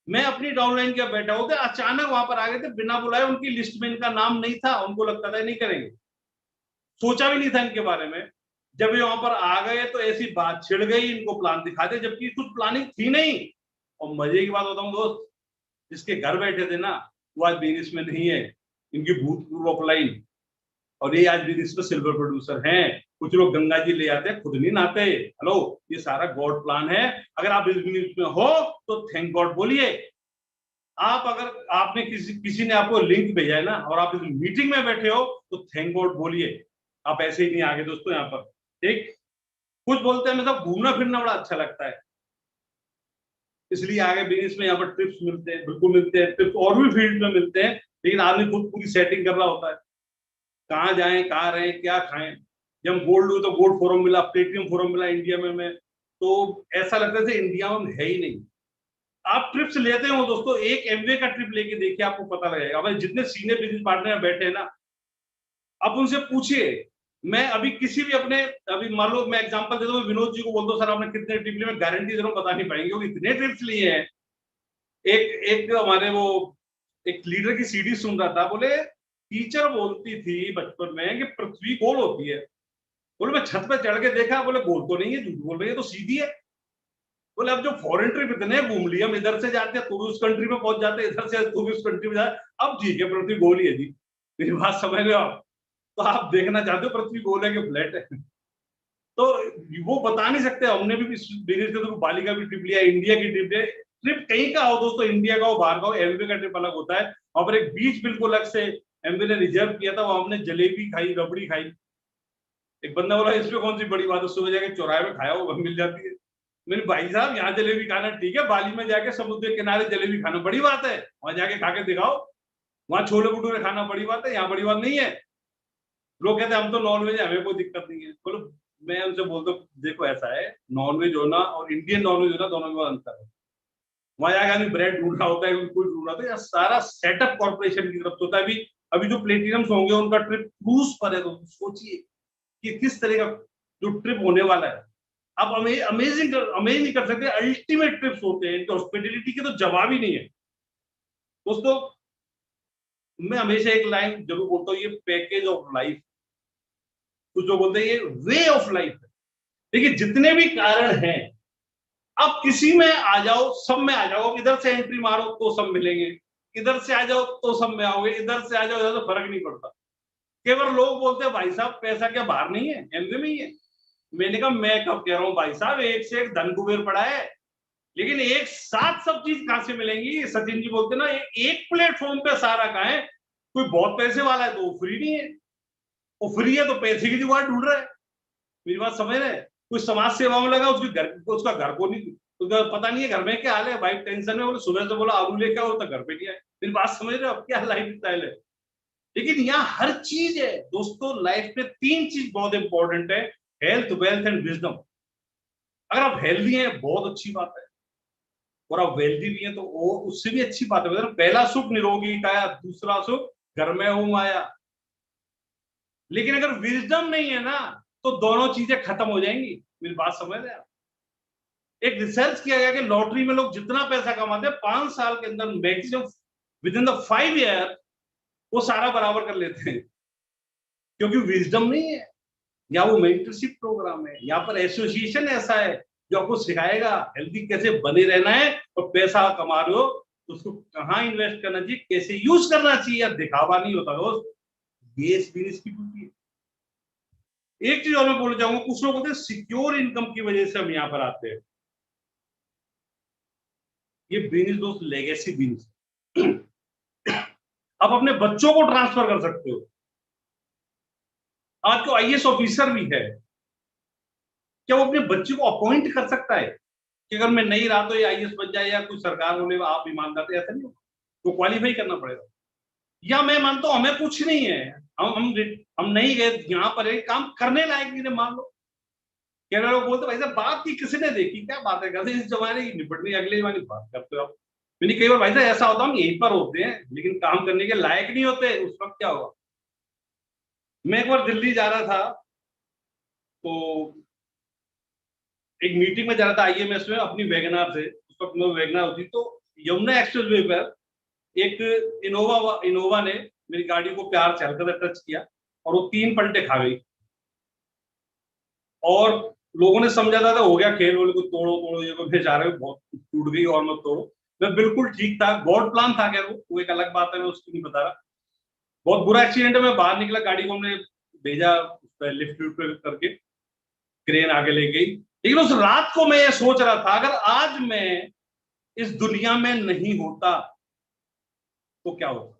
मैं अपनी डाउनलाइन क्या बैठा होते, अचानक वहां पर आ गए थे बिना बुलाए, उनकी लिस्ट में इनका नाम नहीं था, उनको लगता था नहीं करेंगे, सोचा भी नहीं था इनके बारे में। जब ये वहां पर आ गए तो ऐसी बात छिड़ गई, इनको प्लान दिखा दे, जबकि कुछ प्लानिंग थी नहीं। और मजे की बात बताऊं दोस्त, जिसके घर बैठे थे ना, वो आज बिजनेस में नहीं है, इनकी भूतपूर्व ऑफलाइन, और ये आज बिजनेस में सिल्वर प्रोड्यूसर हैं। कुछ लोग गंगा जी ले आते हैं, खुद नहीं नहाते। हेलो, ये सारा गॉड प्लान है। अगर आप इस बिजनेस में हो तो थैंक गॉड बोलिए। आप अगर आपने किसी ने आपको लिंक भेजा है ना, और आप इस मीटिंग में बैठे हो, तो थैंक गॉड बोलिए। आप ऐसे ही नहीं आगे दोस्तों यहाँ पर। ठीक, कुछ बोलते हैं मतलब घूमना फिरना बड़ा अच्छा लगता है, इसलिए आगे बिजनेस में यहाँ पर ट्रिप्स मिलते हैं, बिल्कुल मिलते हैं, ट्रिप्स और भी फील्ड में मिलते हैं। लेकिन आदमी खुद पूरी सेटिंग कर रहा होता है, कहाँ जाएं, कहाँ रहें, क्या खाएं। जब हम गोल्ड हुए तो गोल्ड फोरम मिला, प्लेटिनम फोरम मिला इंडिया में तो ऐसा लगता था इंडिया में है ही नहीं। आप ट्रिप्स लेते हो दोस्तों, एक एमवे का ट्रिप लेके देखिए, आपको पता लगेगा। भाई जितने सीनियर बिजनेस पार्टनर बैठे हैं ना, आप उनसे पूछिए। मैं अभी किसी भी अपने, अभी मान लो मैं एग्जांपल देता हूँ, विनोद जी को बोलता हूँ सर आपने कितने ट्रिप लिए, मैं गारंटी दे रहा हूँ बता नहीं पाएंगे, क्योंकि इतने ट्रिप्स लिए हैं। एक एक हमारे वो एक लीडर की सीडी सुन रहा था, बोले टीचर बोलती थी बचपन में कि पृथ्वी गोल होती है। बोले मैं छत पे चढ़ के देखा, बोले गोल तो नहीं है, झूठ बोल रही है, तो सीधी है। बोले अब जो फॉरेन ट्रिप इतने घूम लिए, हम इधर से जाते हैं तो भी उस कंट्री में पहुंच जाते हैं, इधर से तो भी उस कंट्री में जाए, अब ठीक है पृथ्वी गोल ही है जी। मेरी बात समझ रहे हो आप? तो आप देखना चाहते हो पृथ्वी गोल है कि फ्लैट है? तो वो बता नहीं सकते। हमने भी बिजनेस के थ्रू बाली का भी ट्रिप लिया, इंडिया की ट्रिप लिया। ट्रिप कहीं का हो दोस्तों, इंडिया का हो बाहर का हो, एमवे का ट्रिप अलग होता है। और पर एक बीच बिल्कुल अलग से एमवे ने रिजर्व किया था, वो हमने जलेबी खाई, रबड़ी खाई। एक बंदा बोला इसमें कौन सी बड़ी बात है, सुबह जाके चौराहे में खाया वो मिल जाती है। मेरे भाई साहब यहाँ जलेबी खाना ठीक है, बाली में जाके समुद्र के किनारे जलेबी खाना बड़ी बात है, वहां जाके खा के दिखाओ। वहां छोले भटूरे खाना बड़ी बात है, यहाँ बड़ी बात नहीं है। लोग कहते हैं हम तो नॉन वेज है, हमें कोई दिक्कत नहीं है। बोलो, मैं उनसे बोलता हूँ देखो ऐसा है, नॉन वेज होना और इंडियन नॉन वेज होना, दोनों में अंतर है। वहां जाकर आदमी ब्रेड ढूंढ रहा होता है, कोई ढूंढ रहा होता है, सारा सेटअप कॉर्पोरेशन की तरफ से होता है। अभी अभी जो प्लेटिनम्स होंगे उनका ट्रिप क्रूज पर है, तो सोचिए कि किस तरह का जो ट्रिप होने वाला है, आप अमेजिंग नहीं कर सकते, अल्टीमेट ट्रिप्स होते हैं इनके, हॉस्पिटलिटी के तो जवाब ही नहीं है दोस्तों। मैं हमेशा एक लाइन जरूर बोलता हूँ, ये पैकेज ऑफ लाइफ, कुछ जो बोलते हैं ये वे ऑफ लाइफ है। देखिए जितने भी कारण हैं, आप किसी में आ जाओ, सब में आ जाओ, इधर से एंट्री मारो तो सब मिलेंगे, इधर से आ जाओ तो सब में आओगे, इधर से आ जाओ इधर, तो फर्क नहीं पड़ता। केवल लोग बोलते हैं भाई साहब पैसा क्या बाहर नहीं है, एमवे में ही है। मैंने कहा मैं कब कह रहा हूँ भाई साहब, एक से एक धन कुबेर पड़ा है, लेकिन एक साथ सब चीज कहां से मिलेंगी? सचिन जी बोलते ना, एक प्लेटफॉर्म पे सारा कहा है। कोई बहुत पैसे वाला है तो वो फ्री नहीं है, वो फ्री है तो पैसे की जुगाड़ ढूंढ रहा है। मेरी बात समझ रहे हैं? कोई समाज सेवा में लगा, उसका घर को नहीं, उसका पता नहीं है घर में क्या हाल है, भाई टेंशन में, बोले सुबह से बोला आलू लेके आओ तो घर पे नहीं आए। मेरी बात समझ रहे हो क्या लाइफ स्टाइल है? लेकिन यहाँ हर चीज है दोस्तों। लाइफ में तीन चीज बहुत इंपॉर्टेंट है, हेल्थ, वेल्थ एंड विजडम। अगर आप हेल्दी हैं बहुत अच्छी बात है, और आप वेल्दी भी हैं तो वो उससे भी अच्छी बात है। मतलब पहला सुख निरोगी काया, दूसरा सुख घर में हो माया। लेकिन अगर विजडम नहीं है ना, तो दोनों चीजें खत्म हो जाएंगी। मेरी बात समझ रहे हैं आप? एक रिसर्च किया गया कि लॉटरी में लोग जितना पैसा कमाते हैं 5 साल के अंदर maximum with in the 5 year वो सारा बराबर कर लेते हैं, क्योंकि विजडम नहीं है। या वो मेंटरशिप प्रोग्राम है, यहाँ पर एसोसिएशन ऐसा है जो आपको सिखाएगा हेल्दी कैसे बने रहना है, और पैसा कमा रहे हो तो उसको कहाँ इन्वेस्ट करना चाहिए, कैसे यूज करना चाहिए। या दिखावा नहीं होता दोस्त, ये इस बिजनेस की ड्यूटी है। एक चीज और मैं बोलना चाहूंगा, कुछ लोग बोलते हैं सिक्योर इनकम की वजह से हम यहाँ पर आते हैं। ये बिजनेस दोस्त लेगेसी बिजनेस। आप अपने बच्चों को ट्रांसफर कर सकते हो। आज तो आईएएस ऑफिसर भी है, क्या वो अपने बच्चे को अपॉइंट कर सकता है कि अगर मैं नहीं रहा तो ये आईएएस बन जाए, या कुछ सरकार बोले आप ईमानदार थे? ऐसा नहीं होगा, तो क्वालिफाई करना पड़ेगा। या मैं मानता हूं हमें कुछ नहीं है, हम नहीं गए यहाँ पर, एक काम करने लायक नहीं, मान लो क्या लोग बोलते भाई साहब बात की किसने देखी, क्या बात है करते, इस जमाने की निपट रही, अगले जमाने की बात करते हो आप। मैंने कई बार भाई साहब ऐसा होता हम यहीं पर होते हैं लेकिन काम करने के लायक नहीं होते, उस वक्त क्या होगा। मैं एक बार दिल्ली जा रहा था, तो एक मीटिंग में जा रहा था आईएमएस में अपनी वैगनार से, उस वक्त मैं वैगनार होती, तो यमुना एक्सप्रेस वे पर एक इनोवा ने मेरी गाड़ी को प्यार से हल्का सा टच किया और वो 3 पलटे खा गई। और लोगों ने समझा था हो गया खेल, बोले को तोड़ो तोड़ो, ये को भेजा रहे हो, बहुत टूट गई और मत तोड़ो। मैं बिल्कुल ठीक था, गॉड प्लान था क्या वो एक अलग बात है, मैं उसकी नहीं बता रहा। बहुत बुरा एक्सीडेंट है, मैं बाहर निकला, गाड़ी को हमने भेजा लिफ्ट करके, क्रेन आगे ले गई। लेकिन उस रात को मैं ये सोच रहा था अगर आज मैं इस दुनिया में नहीं होता तो क्या होता,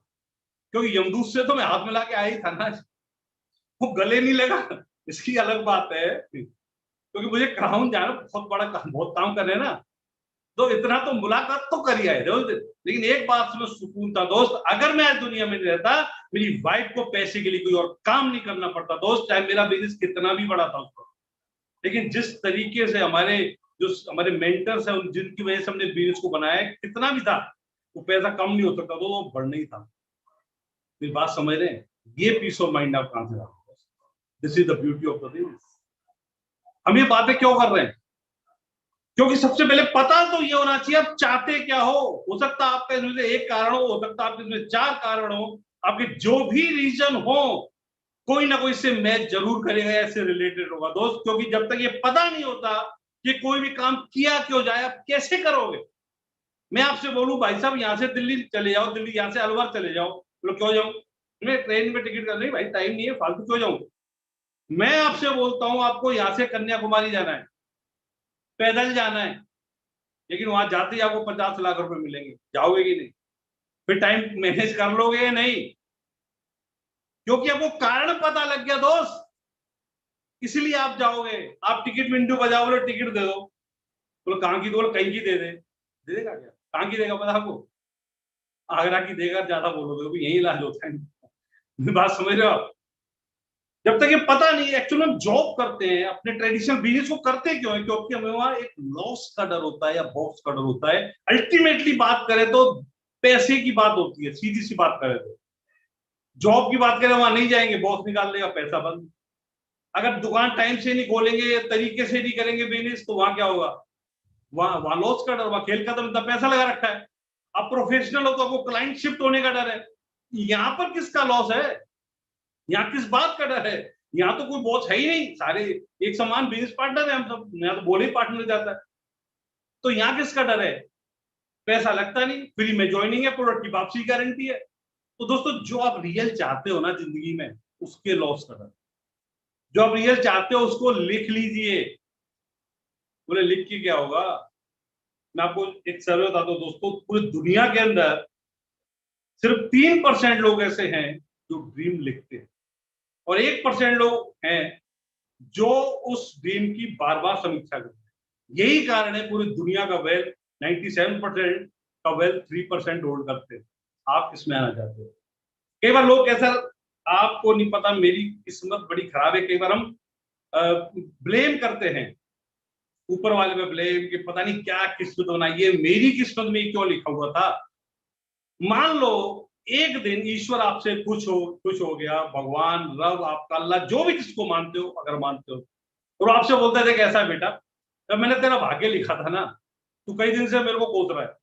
क्योंकि यमदूत से तो मैं हाथ मिला के आया ही था ना, वो गले नहीं लगा, इसकी अलग बात है, क्योंकि मुझे क्राउन जाना बहुत बड़ा काम, बहुत काम करने ना, तो इतना तो मुलाकात तो कर ही आए दोस्त। लेकिन एक बात में सुकून था दोस्त, अगर मैं आज दुनिया में नहीं रहता, मेरी वाइफ को पैसे के लिए कोई और काम नहीं करना पड़ता दोस्त, चाहे मेरा बिजनेस कितना भी बड़ा था उसको। लेकिन जिस तरीके से हमारे मेंटर्स हैं, जिनकी वजह से हमने बिजनेस को बनाया, कितना भी था वो पैसा कम नहीं हो सकता, तो वो बढ़ नहीं था। मेरी बात समझ रहे हैं? ये पीस ऑफ माइंड आप कहां से लाओगे? This is the beauty of the business. हम ये बातें क्यों कर रहे हैं? क्योंकि सबसे पहले पता तो ये होना चाहिए आप चाहते क्या हो सकता है आपका इसमें एक कारण हो सकता है आपके इसमें 4 कारण हो, आपके जो भी रीजन हो, कोई ना कोई से मैच जरूर करेगा, ऐसे रिलेटेड होगा दोस्त। क्योंकि जब तक ये पता नहीं होता कि कोई भी काम किया क्यों जाए, आप कैसे करोगे। मैं आपसे बोलूं भाई साहब यहाँ से दिल्ली चले जाओ, दिल्ली यहाँ से अलवर चले जाओ, बोलो क्यों जाऊं, मैं ट्रेन में टिकट कर नहीं भाई, टाइम नहीं है, फालतू क्यों जाऊं। मैं आपसे बोलता हूं आपको यहाँ से कन्याकुमारी जाना है, पैदल जाना है, लेकिन वहां जाते ही आपको 50 लाख रुपए मिलेंगे, जाओगे कि नहीं? फिर टाइम मैनेज कर लोगे या नहीं? क्योंकि आपको कारण पता लग गया दोस्त, इसलिए आप जाओगे। आप टिकट विंडो बजाओ, बोले टिकट दे दो, बोलो कहाँ की, बोलो कहीं की दे देगा क्या? कहाँ की देगा पता आपको? आगरा की देगा, ज्यादा बोलोगे यही इलाज होता है। बात समझ रहे हो आप? जब तक ये पता नहीं, एक्चुअली हम जॉब करते हैं, अपने ट्रेडिशनल बिजनेस को करते क्यों है? क्योंकि हमें वहां एक लॉस का डर होता है या बॉस का डर होता है। अल्टीमेटली बात करें तो पैसे की बात होती है, सीधी सी बात करें तो। जॉब की बात करें, वहां नहीं जाएंगे, बॉस निकाल देगा, पैसा बंद। अगर दुकान टाइम से नहीं खोलेंगे, तरीके से नहीं करेंगे बिजनेस, तो वहां क्या होगा? वहां लॉस का डर, वहां खेल खत्म, इतना पैसा लगा रखा है। अब प्रोफेशनल हो तो आपको क्लाइंट शिफ्ट होने का डर है। यहाँ पर किसका लॉस है? यहाँ किस बात का डर है? यहाँ तो कोई बॉस है ही नहीं, सारे एक समान बिजनेस पार्टनर है हम सब, यहाँ तो बोले ही पार्टनर जाता है। तो यहाँ किसका डर है? पैसा लगता नहीं, फ्री में ज्वाइनिंग है, प्रोडक्ट की वापसी गारंटी है। तो दोस्तों, जो आप रियल चाहते हो ना जिंदगी में, उसके लॉस का डर। जो आप रियल चाहते हो उसको लिख लीजिए। बोले लिख के क्या होगा? मैं आपको एक सर्वे बताता हूँ दोस्तों, पूरी दुनिया के अंदर सिर्फ 3% लोग ऐसे हैं जो ड्रीम लिखते हैं, और 1% लोग हैं जो उस ड्रीम की बार बार समीक्षा करते हैं। यही कारण है पूरी दुनिया का वेल्थ 97% का वेल्थ 3% होल्ड करते हैं। आप किसमें आना चाहते हो? कई बार लोग कैसा, आपको नहीं पता मेरी किस्मत बड़ी खराब है, कई बार हम ब्लेम करते हैं ऊपर वाले पे, ब्लेम कि पता नहीं क्या किस्मत बनाई है, मेरी किस्मत में क्यों लिखा हुआ था। मान लो एक दिन ईश्वर आपसे खुश हो गया, भगवान, रब, आपका अल्लाह, जो भी जिसको मानते हो, अगर मानते हो, और आपसे बोलता है कैसा है बेटा, जब मैंने तेरा भाग्य लिखा था ना, तू कई दिन से मेरे को कोस रहा है,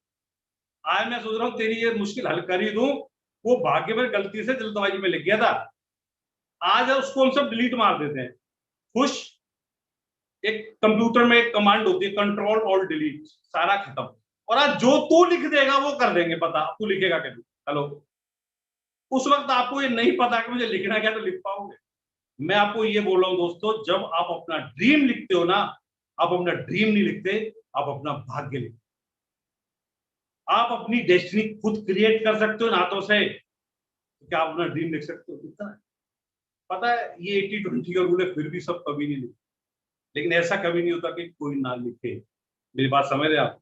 आज मैं सोच रहा हूँ तेरी ये मुश्किल हल कर ही दूं। वो भाग्य में गलती से जल्दबाजी में लिख गया था, आज उसको हम सब डिलीट मार देते हैं। खुश, एक कंप्यूटर में एक कमांड होती है, कंट्रोल ऑल डिलीट, सारा खत्म। और आज जो तू लिख देगा वो कर देंगे, पता तू लिखेगा कैसे? हेलो, उस वक्त आपको ये नहीं पता कि मुझे लिखना क्या, तो लिख पाओगे? मैं आपको ये बोल रहा हूं दोस्तों, जब आप अपना ड्रीम लिखते हो ना, आप अपना ड्रीम नहीं लिखते, आप अपना भाग्य लिखते। आप अपनी डेस्टिनी खुद क्रिएट कर सकते हो हाथों से। क्या आप अपना ड्रीम लिख सकते हो? कितना है पता है? ये 80-20 का रूल है, फिर भी सब कभी नहीं लिखते। लेकिन ऐसा कभी नहीं होता कि कोई ना लिखे। मेरी बात समझ रहे आप?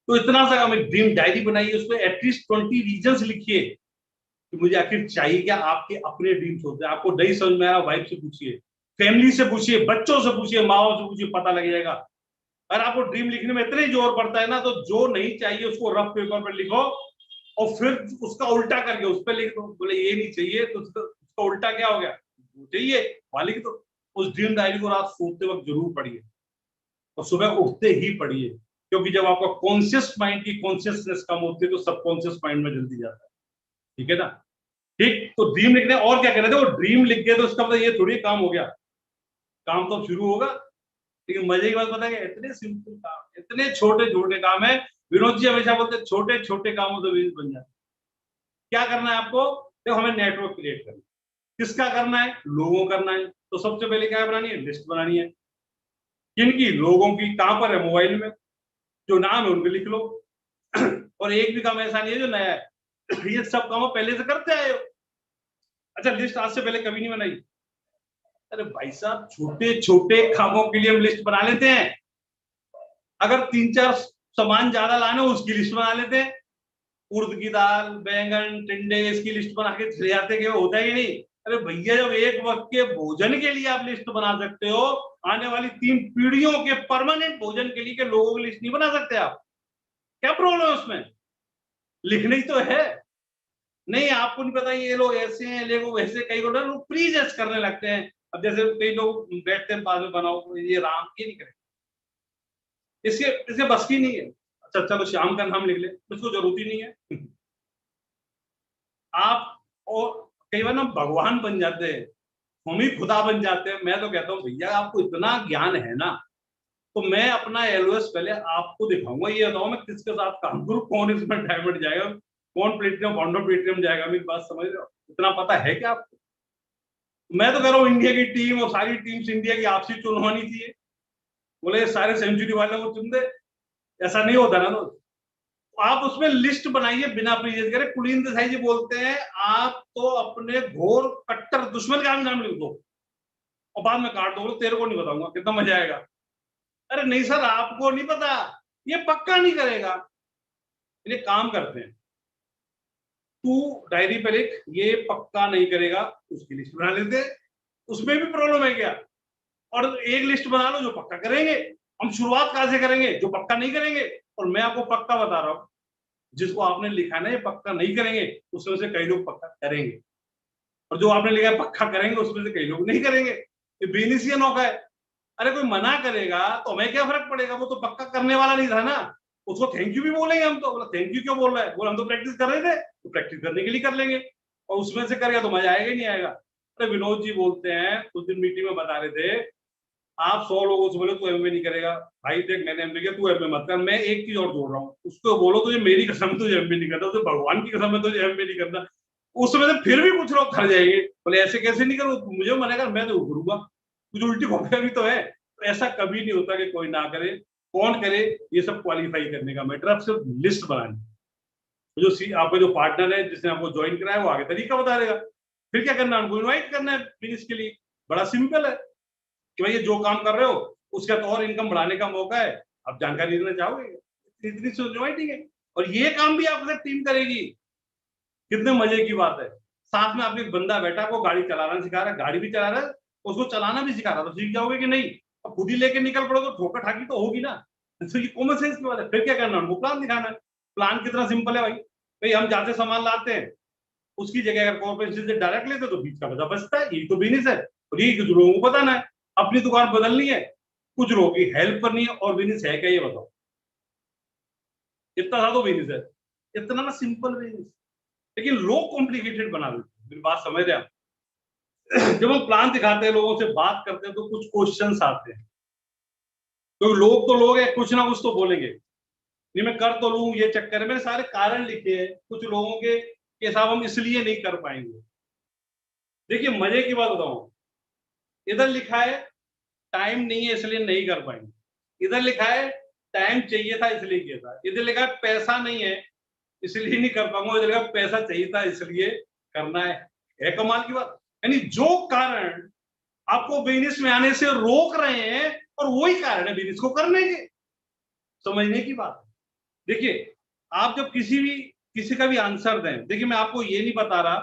तो इतना सा हमें ड्रीम डायरी बनाइए, उसमें एटलीस्ट 20 रीजंस लिखिए कि मुझे आखिर चाहिए क्या। आपके अपने ड्रीम्स होते हैं, आपको नहीं समझ में आया, वाइफ से पूछिए, फैमिली से पूछिए, बच्चों से पूछिए, माओ से पूछिए, पता लग जाएगा। अगर आपको ड्रीम लिखने में इतना ही जोर पड़ता है ना, तो जो नहीं चाहिए उसको रफ पेपर पर लिखो, और फिर उसका उल्टा करके उस पर लिख दो। बोले ये नहीं चाहिए तो उसका उल्टा क्या हो गया, वो चाहिए, वहां लिख दो। उस ड्रीम डायरी को रात सोते वक्त जरूर पढ़िए, और सुबह उठते ही पढ़िए, क्योंकि जब आपका कॉन्शियस माइंड की कॉन्शियसनेस कम होती है तो सबकॉन्शियस माइंड में जल्दी जाता है। ठीक है ना? ठीक, तो ड्रीम लिखने और क्या कर रहे थे, वो ड्रीम लिख गए तो उसका मतलब ये थोड़ी काम हो गया, काम तो शुरू होगा। लेकिन मजे की बात पता है, इतने सिंपल काम, इतने छोटे छोटे काम है। विनोद जी हमेशा बोलते छोटे छोटे कामों से बिजनेस बन जाता है। क्या करना है आपको? देखो, हमें नेटवर्क क्रिएट करना है। किसका करना है? लोगों करना है। तो सबसे पहले क्या बनानी है? लिस्ट बनानी है। किनकी? लोगों की। कहां पर है? मोबाइल में। जो नाम है उनको लिख लो। और एक भी काम ऐसा नहीं है जो नया है, ये सब काम पहले से करते आए हो। अच्छा, लिस्ट आज से पहले कभी नहीं बनाई? अरे भाई साहब, छोटे छोटे कामों के लिए हम लिस्ट बना लेते हैं। अगर 3-4 सामान ज्यादा लाने उसकी लिस्ट बना लेते हैं। उड़द की दाल, बैंगन, टिंडे, इसकी लिस्ट बना के चले जाते कि होता ही नहीं। अरे भैया, जब एक वक्त के भोजन के लिए आप लिस्ट बना सकते हो, आने वाली 3 पीढ़ियों के परमानेंट भोजन के लिए के लोगों की लिस्ट नहीं बना सकते आप? क्या प्रॉब्लम है उसमें? लिखनी ही तो है। नहीं, आपको नहीं पता ये लोग ऐसे हैं, लोग वैसे, कई लोग प्री जज करने लगते हैं। अब जैसे कई लोग बैठते हैं बाद में, बनाओ ये राम, ये नहीं करें, इसके इसके बस की नहीं है। अच्छा चलो, श्याम का नाम लिख ले, उसको जरूरत ही नहीं है। आप और कई बार ना भगवान बन जाते हैं, हम ही खुदा बन जाते हैं। मैं तो कहता हूँ भैया, आपको इतना ज्ञान है ना, तो मैं अपना एलओएस पहले आपको दिखाऊंगा। ये बताओ मैं किसके साथ काम करूं, कौन इसमें डायमंड जाएगा, कौन प्लेटिनम, बॉन्डो प्लेटिनम जाएगा। मेरी बात समझ रहे हो? इतना पता है क्या आपको? मैं तो कह रहा हूँ इंडिया की टीम और सारी टीम्स इंडिया की आपसी चुनवानी चाहिए। बोले सारे सेंचुरी वाले को चुन दे, ऐसा नहीं होता ना। तो आप उसमें लिस्ट बनाइए बिना प्रीजेज करे। कुलीन देसाई जी बोलते हैं, आप तो अपने घोर कट्टर दुश्मन का नाम लिख दो और बाद में काट दो, तेरे को नहीं बताऊंगा, कितना मजा आएगा। अरे नहीं सर, आपको नहीं पता, ये पक्का नहीं करेगा। ये काम करते हैं, तू डायरी पे लिख, ये पक्का नहीं करेगा, उसकी लिस्ट बना लेते हैं। उसमें भी प्रॉब्लम है क्या? और एक लिस्ट बना लो जो पक्का करेंगे। हम शुरुआत कहां से करेंगे? जो पक्का नहीं करेंगे। और मैं आपको पक्का बता रहा हूं, जिसको आपने लिखा है ना ये पक्का नहीं करेंगे, उसमें से कई लोग पक्का करेंगे, और जो आपने लिखा है पक्का करेंगे, उसमें से कई लोग नहीं करेंगे। ये बेनिसिया नौका है। अरे कोई मना करेगा तो हमें क्या फर्क पड़ेगा, वो तो पक्का करने वाला नहीं था ना, उसको थैंक यू भी बोलेंगे हम तो। बोला थैंक यू क्यों बोल रहा है, बोला हम तो प्रैक्टिस कर रहे थे, तो प्रैक्टिस करने के लिए कर लेंगे, और उसमें से कर गया तो मजा आएगा ही नहीं आएगा। अरे विनोद जी बोलते हैं, उस दिन मीटिंग में बता रहे थे, आप 100 लोगों से बोले तू एमए नहीं करेगा, भाई देख मैंने एमए किया, तू एमए मत कर। मैं एक चीज और जोड़ रहा हूँ, उसको बोलो तुझे मेरी कसम तुझे एमए नहीं करना, तुझे भगवान की कसम है तुझे एमए नहीं करना। उस समय से फिर भी कुछ लोग खड़ जाएंगे, बोले ऐसे कैसे नहीं करो, मुझे मना कर, मैं तो करूंगा, कुछ उल्टी कॉपी भी तो है। तो ऐसा कभी नहीं होता कि कोई ना करे, कौन करे, ये सब क्वालिफाई करने का मैटर, आप सिर्फ लिस्ट बनानी। आपका जो पार्टनर है जिसने आपको ज्वाइन कराया वो आगे तरीका बता देगा, फिर क्या करना है, उनको इन्वाइट करना है बिजनेस के लिए। बड़ा सिंपल है कि भाई ये जो काम कर रहे हो उसका तो और इनकम बढ़ाने का मौका है, आप जानकारी देना चाहोगे, इतनी सी इन्वाइटिंग है। और ये काम भी आपके साथ टीम करेगी, कितने मजे की बात है। साथ में आपके एक बंदा बैठा, को गाड़ी चलाना सिखा रहा है, गाड़ी भी चला रहा है, उसको चलाना भी सिखा रहा है, तो सीख जाओगे कि नहीं। अब खुद ही लेके निकल पड़ो तो ठोकर ठाकी तो होगी ना। तो ये कॉमन सेंस की बात है। फिर क्या करना है, उनको प्लान दिखाना है। प्लान कितना सिंपल है भाई, भाई हम जाते सामान लाते हैं, उसकी जगह अगर कॉर्पोरेशन से डायरेक्ट लेते तो बीच का पैसा बचता है, यही तो बिजनेस है। और यही कुछ लोगों को बताना है, अपनी दुकान बदलनी है, कुछ लोगों की हेल्प करनी है, और बिजनेस है क्या ये बताओ। इतना था तो बिजनेस है, इतना ना सिंपल बिजनेस, लेकिन लोग कॉम्प्लिकेटेड बना देते हैं। मेरी बात समझ रहे हैं आप। जब हम प्लान दिखाते हैं, लोगों से बात करते हैं, तो कुछ क्वेश्चंस आते हैं, तो लोग है, कुछ ना कुछ तो बोलेंगे, नहीं मैं कर तो लूं, ये चक्कर है। मैंने सारे कारण लिखे हैं, कुछ लोगों के साथ हम इसलिए नहीं कर पाएंगे। देखिए मजे की बात बताऊं, इधर लिखा है टाइम नहीं है इसलिए नहीं कर पाएंगे, इधर लिखा है टाइम चाहिए था इसलिए किया था, इधर लिखा है पैसा नहीं है इसलिए नहीं कर पाऊंगा, इधर लिखा पैसा चाहिए था इसलिए करना है कमाल की बात। यानी जो कारण आपको बिजनेस में आने से रोक रहे हैं, और वही कारण है बिजनेस को करने के। समझने की बात है। देखिए आप जब किसी का भी आंसर दें, देखिए मैं आपको ये नहीं बता रहा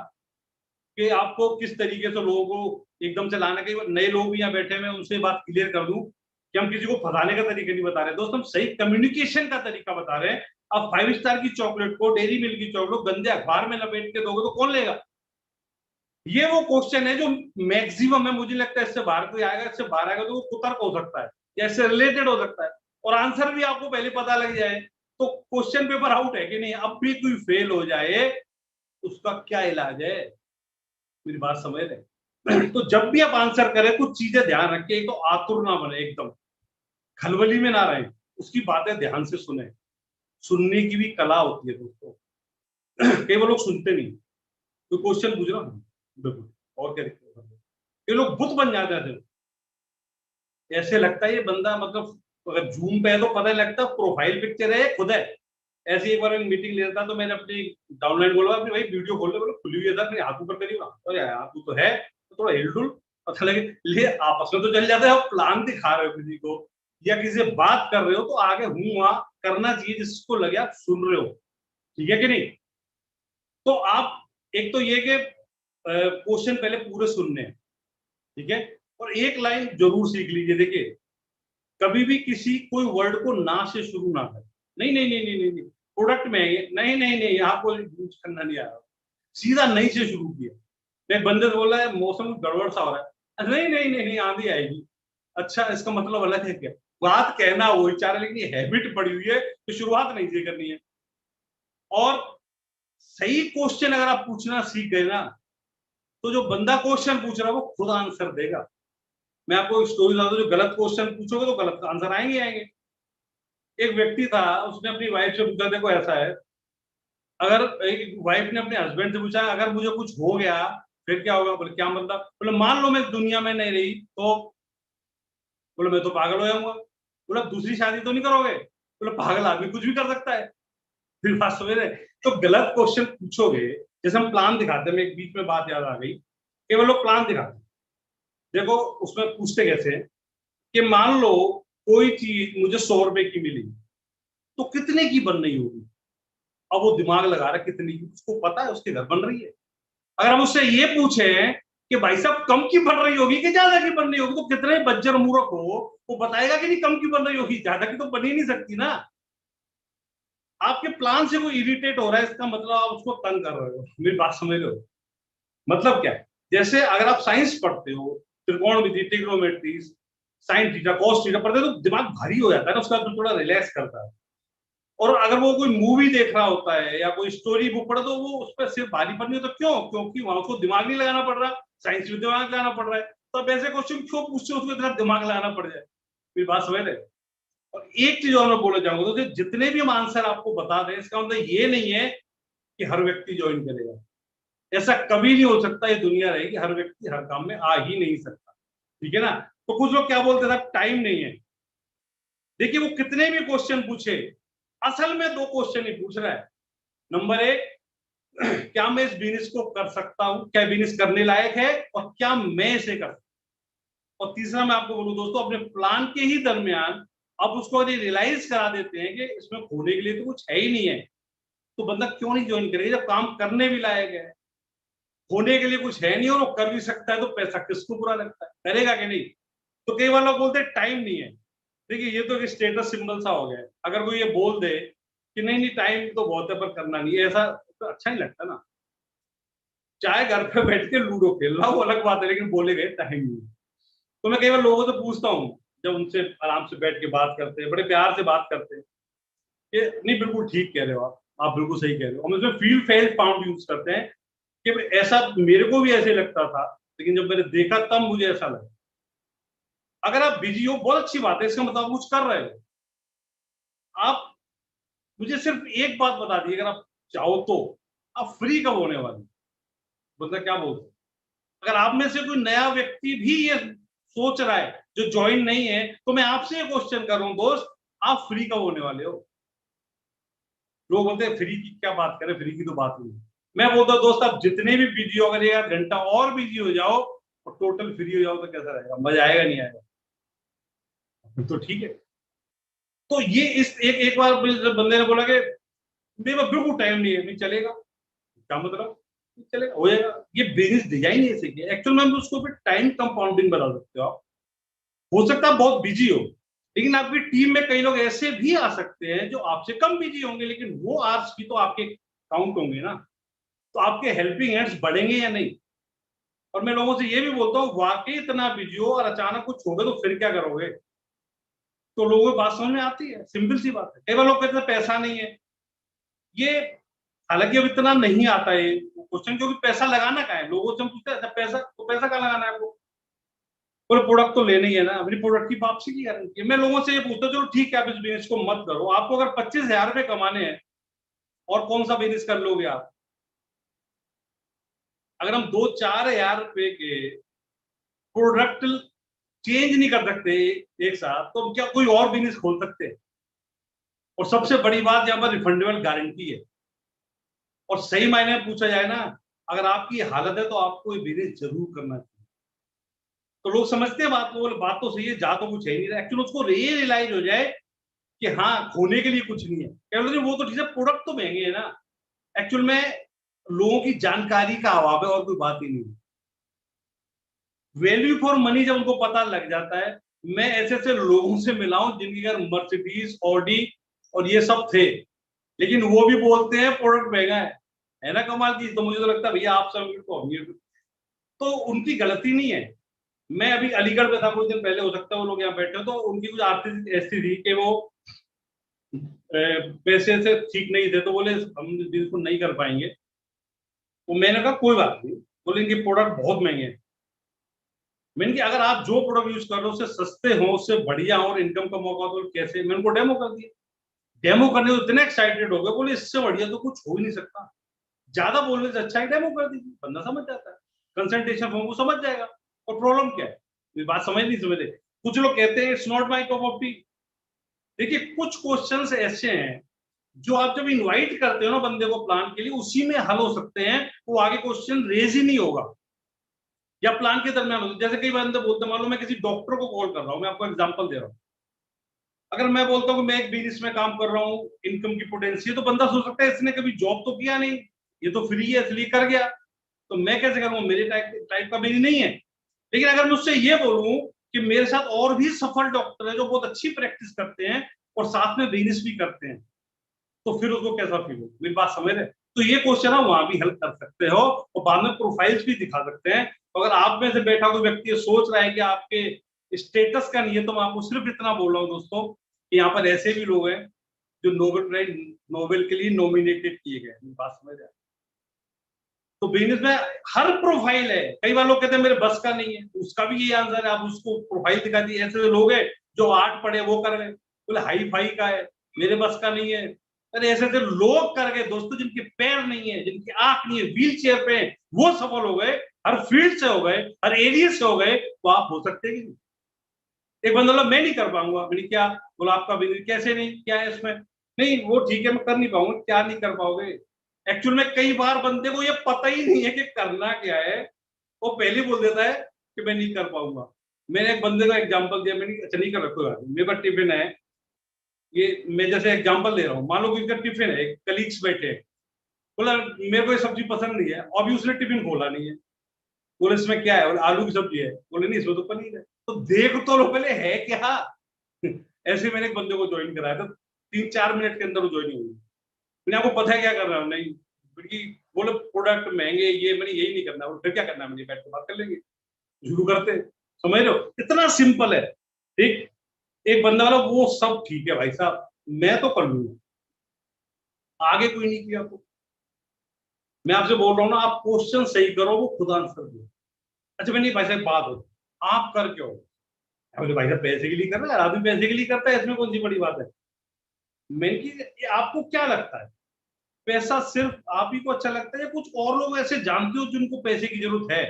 कि आपको किस तरीके से लोगों को एकदम से लाना, के नए लोग भी यहाँ बैठे हैं, उनसे बात क्लियर कर दूं कि हम किसी को फंसाने का तरीका नहीं बता रहे दोस्त, हम सही कम्युनिकेशन का तरीका बता रहे हैं। अब 5 स्टार की चॉकलेट को, डेयरी मिल्क की चॉकलेट गंदे अखबार में लपेट के दोगे तो कौन लेगा। ये वो क्वेश्चन है जो मैक्सिमम है, मुझे लगता है इससे बाहर कोई आएगा, इससे बाहर आएगा तो वो कुतर्क हो सकता है या इससे रिलेटेड हो सकता है, और आंसर भी आपको पहले पता लग जाए तो क्वेश्चन पेपर आउट है कि नहीं। अब भी कोई फेल हो जाए उसका क्या इलाज है, मेरी बात समझ रहे। तो जब भी आप आंसर करें कुछ चीजें ध्यान रखें, एक तो आतुर ना बने, एकदम खलबली में ना रहे, उसकी बातें ध्यान से सुने, सुनने की भी कला होती है दोस्तों। कई लोग सुनते नहीं, तो क्वेश्चन पूछ रहा हूँ बिल्कुल, और क्या दिक्कत है, ये लोग बुत बन जाते हैं। ऐसे लगता है ये बंदा, मतलब अगर जूम पे है तो पता नहीं लगता प्रोफाइल पिक्चर है खुद है। ऐसे एक बार मीटिंग ले रहा था तो मैंने अपनी डाउनलाइन बोला, अपनी भाई वीडियो खोल ले, बोलो खुली हुई है था, मेरे हाथ ऊपर करी, अरे हाथ तो है तो थोड़ा हिलडुल, पता लगे ले आपस में तो चल जाते हैं। प्लान दिखा रहे हो किसी को या किसी से बात कर रहे हो तो आगे हूं वहां करना चाहिए, जिसको लगे आप सुन रहे हो, ठीक है कि नहीं। तो आप एक तो ये कि क्वेश्चन पहले पूरे सुनने हैं, ठीक है, और एक लाइन जरूर सीख लीजिए। देखिए कभी भी किसी कोई वर्ड को ना से शुरू ना करें, नहीं नहीं नहीं नहीं नहीं, प्रोडक्ट में है ये, नहीं नहीं नहीं, यहाँ कोई यूज करना नहीं आ रहा, सीधा नहीं से शुरू किया। एक बंदे से बोला है मौसम गड़बड़ सा हो रहा है, नहीं नहीं नहीं नहीं आंधी आएगी, अच्छा इसका मतलब अलग है क्या। बात कहना वही चाह रहा है, लेकिन हैबिट पड़ी हुई है तो शुरुआत नहीं से करनी है। और सही क्वेश्चन अगर आप पूछना सीख गए ना, तो जो बंदा क्वेश्चन पूछ रहा है वो खुद आंसर देगा। मैं आपको एक स्टोरी बताता हूं, जो गलत क्वेश्चन पूछोगे तो गलत आंसर आएंगे आएंगे। एक व्यक्ति था, उसने अपनी वाइफ से पूछा, देखो ऐसा है, अगर एक वाइफ ने अपने हस्बैंड से पूछा अगर मुझे कुछ हो गया फिर क्या होगा, बोले क्या मतलब, बोले मान लो मैं दुनिया में नहीं रही तो, बोले मैं तो पागल हो जाऊंगा। बोला दूसरी शादी तो नहीं करोगे, बोले पागल आदमी कुछ भी कर सकता है। फिर बात समझ रहे, तो गलत क्वेश्चन पूछोगे, जैसे हम प्लान दिखाते हैं, मैं एक बीच में बात याद आ गई, केवल लोग प्लान दिखाते हैं। देखो उसमें पूछते कैसे हैं कि मान लो कोई चीज मुझे 100 रुपए की मिली तो कितने की बन रही होगी। अब वो दिमाग लगा रहा है कितनी की, उसको पता है उसके घर बन रही है। अगर हम उससे ये पूछे कि भाई साहब कम की बन रही होगी कि ज्यादा की बन रही होगी, तो कितने बज्जर मूर्ख हो, वो बताएगा कि नहीं कम की बन रही होगी, ज्यादा की तो बन ही नहीं सकती ना। आपके प्लान से कोई इरिटेट हो रहा है, इसका मतलब आप उसको तंग कर रहे हो। मेरी बात समझ रहे हो, मतलब क्या है। जैसे अगर आप साइंस पढ़ते हो त्रिकोणमिति, trigonometry, sine theta, cos theta पढ़ते तो दिमाग भारी हो जाता है ना, उसका तो थोड़ा रिलैक्स करता है। और अगर वो कोई मूवी देख रहा होता है या कोई स्टोरी बुक पढ़े तो वो उस पर सिर्फ भारी पड़नी है, तो क्यों? क्योंकि वहां उसको दिमाग नहीं लगाना पड़ रहा, साइंस में दिमाग लगाना पड़ रहा है। तो अब ऐसे क्वेश्चन क्यों पूछते हो उसको इतना दिमाग लगाना पड़ जाए? मेरी बात समझ रहे? और एक चीज और मैं बोलना चाहूंगा, तो जितने भी हम आंसर आपको बता दें इसका मतलब ये नहीं है कि हर व्यक्ति ज्वाइन करेगा। ऐसा कभी नहीं हो सकता, ये दुनिया रहेगी, हर व्यक्ति हर काम में आ ही नहीं सकता, ठीक है ना? तो कुछ लोग क्या बोलते थे, टाइम नहीं है। देखिए वो कितने भी क्वेश्चन पूछे, असल में दो क्वेश्चन ही पूछ रहा है। नंबर एक, क्या मैं इस बिजनेस को कर सकता हूं, क्या बिजनेस करने लायक है, और क्या मैं इसे कर सकता हूं। और तीसरा मैं आपको बोलूं दोस्तों, अपने प्लान के ही दरमियान आप उसको यदि रियलाइज करा देते हैं कि इसमें खोने के लिए तो कुछ है ही नहीं है, तो बंदा क्यों नहीं ज्वाइन करेगा जब काम करने भी लायक है। होने के लिए कुछ है नहीं और वो कर भी सकता है, तो पैसा किसको बुरा लगता है, करेगा कि नहीं? तो कई बार लोग बोलते हैं टाइम नहीं है। देखिए ये तो एक स्टेटस सिंबल सा हो गया है। अगर कोई ये बोल दे कि नहीं नहीं टाइम तो बहुत है पर करना नहीं है, ऐसा तो अच्छा नहीं लगता ना। चाहे घर पे बैठ के लूडो खेल रहा, वो अलग बात है, लेकिन बोले गए टाइम नहीं है। तो मैं कई बार लोगों से पूछता हूँ, जब उनसे आराम से बैठ के बात करते हैं, बड़े प्यार से बात करते हैं, कि नहीं बिल्कुल ठीक कह रहे हो आप बिल्कुल सही कह रहे हो। हम इसमें फील फेल फाउंड यूज करते हैं कि ऐसा मेरे को भी ऐसे लगता था, लेकिन जब मैंने देखा तब मुझे ऐसा लगा। अगर आप बिजी हो बहुत अच्छी बात है, इसका मतलब आप कुछ कर रहे हो। आप मुझे सिर्फ एक बात बता दी, अगर आप चाहो तो आप फ्री कब होने वाले? बंदा क्या बोलते? अगर आप में से कोई नया व्यक्ति भी ये सोच रहा है जो ज्वाइन नहीं है, तो मैं आपसे ये क्वेश्चन कर रहा हूं दोस्त, आप फ्री कब होने वाले हो? लोग बोलते हैं फ्री की क्या बात करें, फ्री की तो बात नहीं है। मैं बोलता हूं दोस्त, आप जितने भी बिजी हो, अगर एक घंटा और बिजी हो जाओ और टोटल फ्री हो जाओ तो कैसा रहेगा? मजा आएगा नहीं आएगा? तो ठीक है। तो ये इस एक बार बंदे ने बोला कि मेरे पास बिल्कुल टाइम नहीं है, नहीं चलेगा। क्या मतलब? चलेगा, हो जाएगा। ये बिजनेस डिजाइन ऐसे किया एक्चुअल में, हम उसको भी टाइम कंपाउंडिंग बना सकते हो आप। हो सकता है बहुत बिजी हो, लेकिन आपकी टीम में कई लोग ऐसे भी आ सकते हैं जो आपसे कम बिजी होंगे, लेकिन वो आवर्स भी तो आपके काउंट होंगे ना। तो आपके हेल्पिंग हैंड्स बढ़ेंगे या नहीं? और मैं लोगों से ये भी बोलता हूँ, वाकई इतना बिजी हो और अचानक कुछ हो गया तो फिर क्या करोगे? तो लोगों को बात समझ में आती है, सिंपल सी बात है। कई बार लोग कहते हैं पैसा नहीं है, ये हालांकि अब इतना नहीं आता है क्वेश्चन, क्योंकि पैसा लगाना कहाँ है? लोगों से हम पूछते हैं अच्छा पैसा, तो पैसा कहाँ लगाना है आपको? बोले प्रोडक्ट तो लेना ही है ना, अपनी प्रोडक्ट की वापसी की गारंटी है। मैं लोगों से ये पूछता हूँ, चलो ठीक है आप इस बिजनेस को मत करो, आपको अगर 25,000 रुपए कमाने हैं और कौन सा बिजनेस कर लोगे आप? अगर हम 2-4 हजार रुपए के प्रोडक्ट चेंज नहीं कर सकते एक साथ, तो हम क्या कोई और बिजनेस खोल सकते हैं? और सबसे बड़ी बात यहाँ पर रिफंडेबल गारंटी है। और सही मायने में पूछा जाए ना, अगर आपकी हालत है तो आपको ये बिजनेस जरूर करना चाहिए। तो लोग समझते हैं बात को, बोले बात तो सही है, जा तो कुछ है नहीं रहा, एक्चुअली उसको ये रियलाइज हो जाए कि हाँ खोने के लिए कुछ नहीं है। क्या बोलते हैं, वो तो ठीक है, प्रोडक्ट तो महंगे है ना। एक्चुअल में लोगों की जानकारी का अभाव है और कोई बात ही नहीं। वैल्यू फॉर मनी जब उनको पता लग जाता है, मैं ऐसे ऐसे लोगों से मिला हूं जिनके घर मर्सिडीज, ऑडी और ये सब थे, लेकिन वो भी बोलते हैं प्रोडक्ट महंगा है ना? कमाल की। तो मुझे तो लगता है भैया आप सब तो अमीर, तो उनकी गलती नहीं है। मैं अभी अलीगढ़ में था कुछ दिन पहले, हो सकता है वो लोग यहाँ बैठे हो, तो उनकी कुछ आर्थिक ऐसी थी कि वो पैसे से ठीक नहीं थे, तो बोले हम बिल्कुल नहीं कर पाएंगे। तो मैंने कहा कोई बात नहीं, बोले इनके प्रोडक्ट बहुत महंगे हैं। मैंने कि अगर आप जो प्रोडक्ट यूज कर रहे हो उससे सस्ते हो, उससे बढ़िया हो और इनकम का मौका तो कैसे? मैंने उनको डेमो कर दिया। डेमो करने तो इतने एक्साइटेड हो गए, बोले इससे बढ़िया तो कुछ हो ही नहीं सकता। ज्यादा बोलने से अच्छा है डेमो कर दीजिए, बंदा समझ जाता है, कंसल्टेशन फॉर्म वो समझ जाएगा। और प्रॉब्लम क्या है? ये बात समझ नहीं समझे। कुछ लोग कहते हैं it's not my cup of T. देखिए कुछ क्वेश्चंस ऐसे हैं जो आप जब इनवाइट करते हो ना बंदे को प्लान के लिए, उसी में हल हो सकते हैं, वो आगे क्वेश्चन रेज ही नहीं होगा या प्लान के दरमियान होगा। जैसे कई बंदे बोलते हैं, मान लो मैं किसी डॉक्टर को कॉल कर रहा हूँ, मैं आपको एग्जांपल दे रहा हूँ। अगर मैं बोलता हूँ कि मैं एक बिजनेस में काम कर रहा हूँ, इनकम की पोटेंशियल, तो बंदा सोच सकता है इसने कभी जॉब तो किया नहीं, ये तो फ्री है इसलिए कर गया, तो मैं कैसे करूंगा, मेरे टाइप का बिजनेस नहीं है। लेकिन अगर मैं उससे ये बोलूं कि मेरे साथ और भी सफल डॉक्टर है जो बहुत अच्छी प्रैक्टिस करते हैं और साथ में बिजनेस भी करते हैं, तो फिर उसको कैसा फील हो? मेरी बात समझ रहे? तो ये क्वेश्चन है वहां भी हेल्प कर सकते हो और बाद में प्रोफाइल्स भी दिखा सकते हैं अगर आप में से बैठा कोई व्यक्ति सोच रहा है कि आपके स्टेटस का नहीं है, तो मैं आपको सिर्फ इतना बोल रहा हूँ दोस्तों कि यहाँ पर ऐसे भी लोग हैं जो नोबेल के लिए नॉमिनेटेड किए गए। बात समझ रहे हैं? तो बिजनेस में हर प्रोफाइल है। कई बार लोग कहते हैं मेरे बस का नहीं है, उसका भी ये आंसर है, आप उसको प्रोफाइल दिखा दी। ऐसे लोग हैं जो आर्ट पढ़े वो कर रहे, बोले हाई फाई का है, मेरे बस का नहीं है। अरे ऐसे ऐसे लोग कर गए दोस्तों, जिनके पैर नहीं है, जिनकी आंख नहीं है, व्हील चेयर पे है, वो सफल हो गए, हर फील्ड से हो गए, हर एरिया से हो गए। तो आप हो सकते हैं कि नहीं? एक बंदा बोला मैं नहीं कर पाऊंगा। मैंने क्या बोला, आपका बिजनेस कैसे नहीं, क्या है इसमें? नहीं वो ठीक है, मैं कर नहीं पाऊंगा। क्या नहीं कर पाओगे? एक्चुअल में कई बार बंदे को ये पता ही नहीं है कि करना क्या है, वो पहले बोल देता है कि मैं नहीं कर पाऊंगा। मैंने एक बंदे का एग्जांपल दिया, मैंने अच्छा नहीं कर रखो यार, मेरे पास टिफिन है, ये मैं जैसे एग्जांपल दे रहा हूँ, मान लो कि इनका टिफिन है, कलीग्स बैठे हैं, बोला मेरे को ये सब्जी पसंद नहीं है, अभी उसने टिफिन खोला नहीं है। बोले इसमें क्या है? बोले आलू की सब्जी है। बोले नहीं इसमें तो पनीर है। तो देख तो लो पहले है क्या। ऐसे मैंने एक बंदे को ज्वाइन कराया था, 3-4 मिनट के अंदर वो ज्वाइन हो गई। मैंने आपको पता है क्या कर रहा हूँ? नहीं, क्योंकि बोले प्रोडक्ट महंगे, ये मैंने यही नहीं करना। फिर क्या करना है? मैंने बैठ के बात कर लेंगे, शुरू करते हैं। समझ रहे हो? इतना सिंपल है। ठीक, एक बंदा वाला वो सब ठीक है भाई साहब, मैं तो कर लूंगा, आगे कोई नहीं किया तो। मैं आपसे बोल रहा हूँ ना, आप क्वेश्चन सही करो, वो खुद आंसर दो। अच्छा मैंने भाई साहब बात हो, आप कर क्यों? बोले भाई साहब पैसे के लिए कर रहा है, आदमी पैसे के लिए करता है, इसमें कौन सी बड़ी बात है? मैंने कि ये आपको क्या लगता है, पैसा सिर्फ आप ही को अच्छा लगता है या कुछ और लोग ऐसे जानते हो जिनको पैसे की जरूरत है?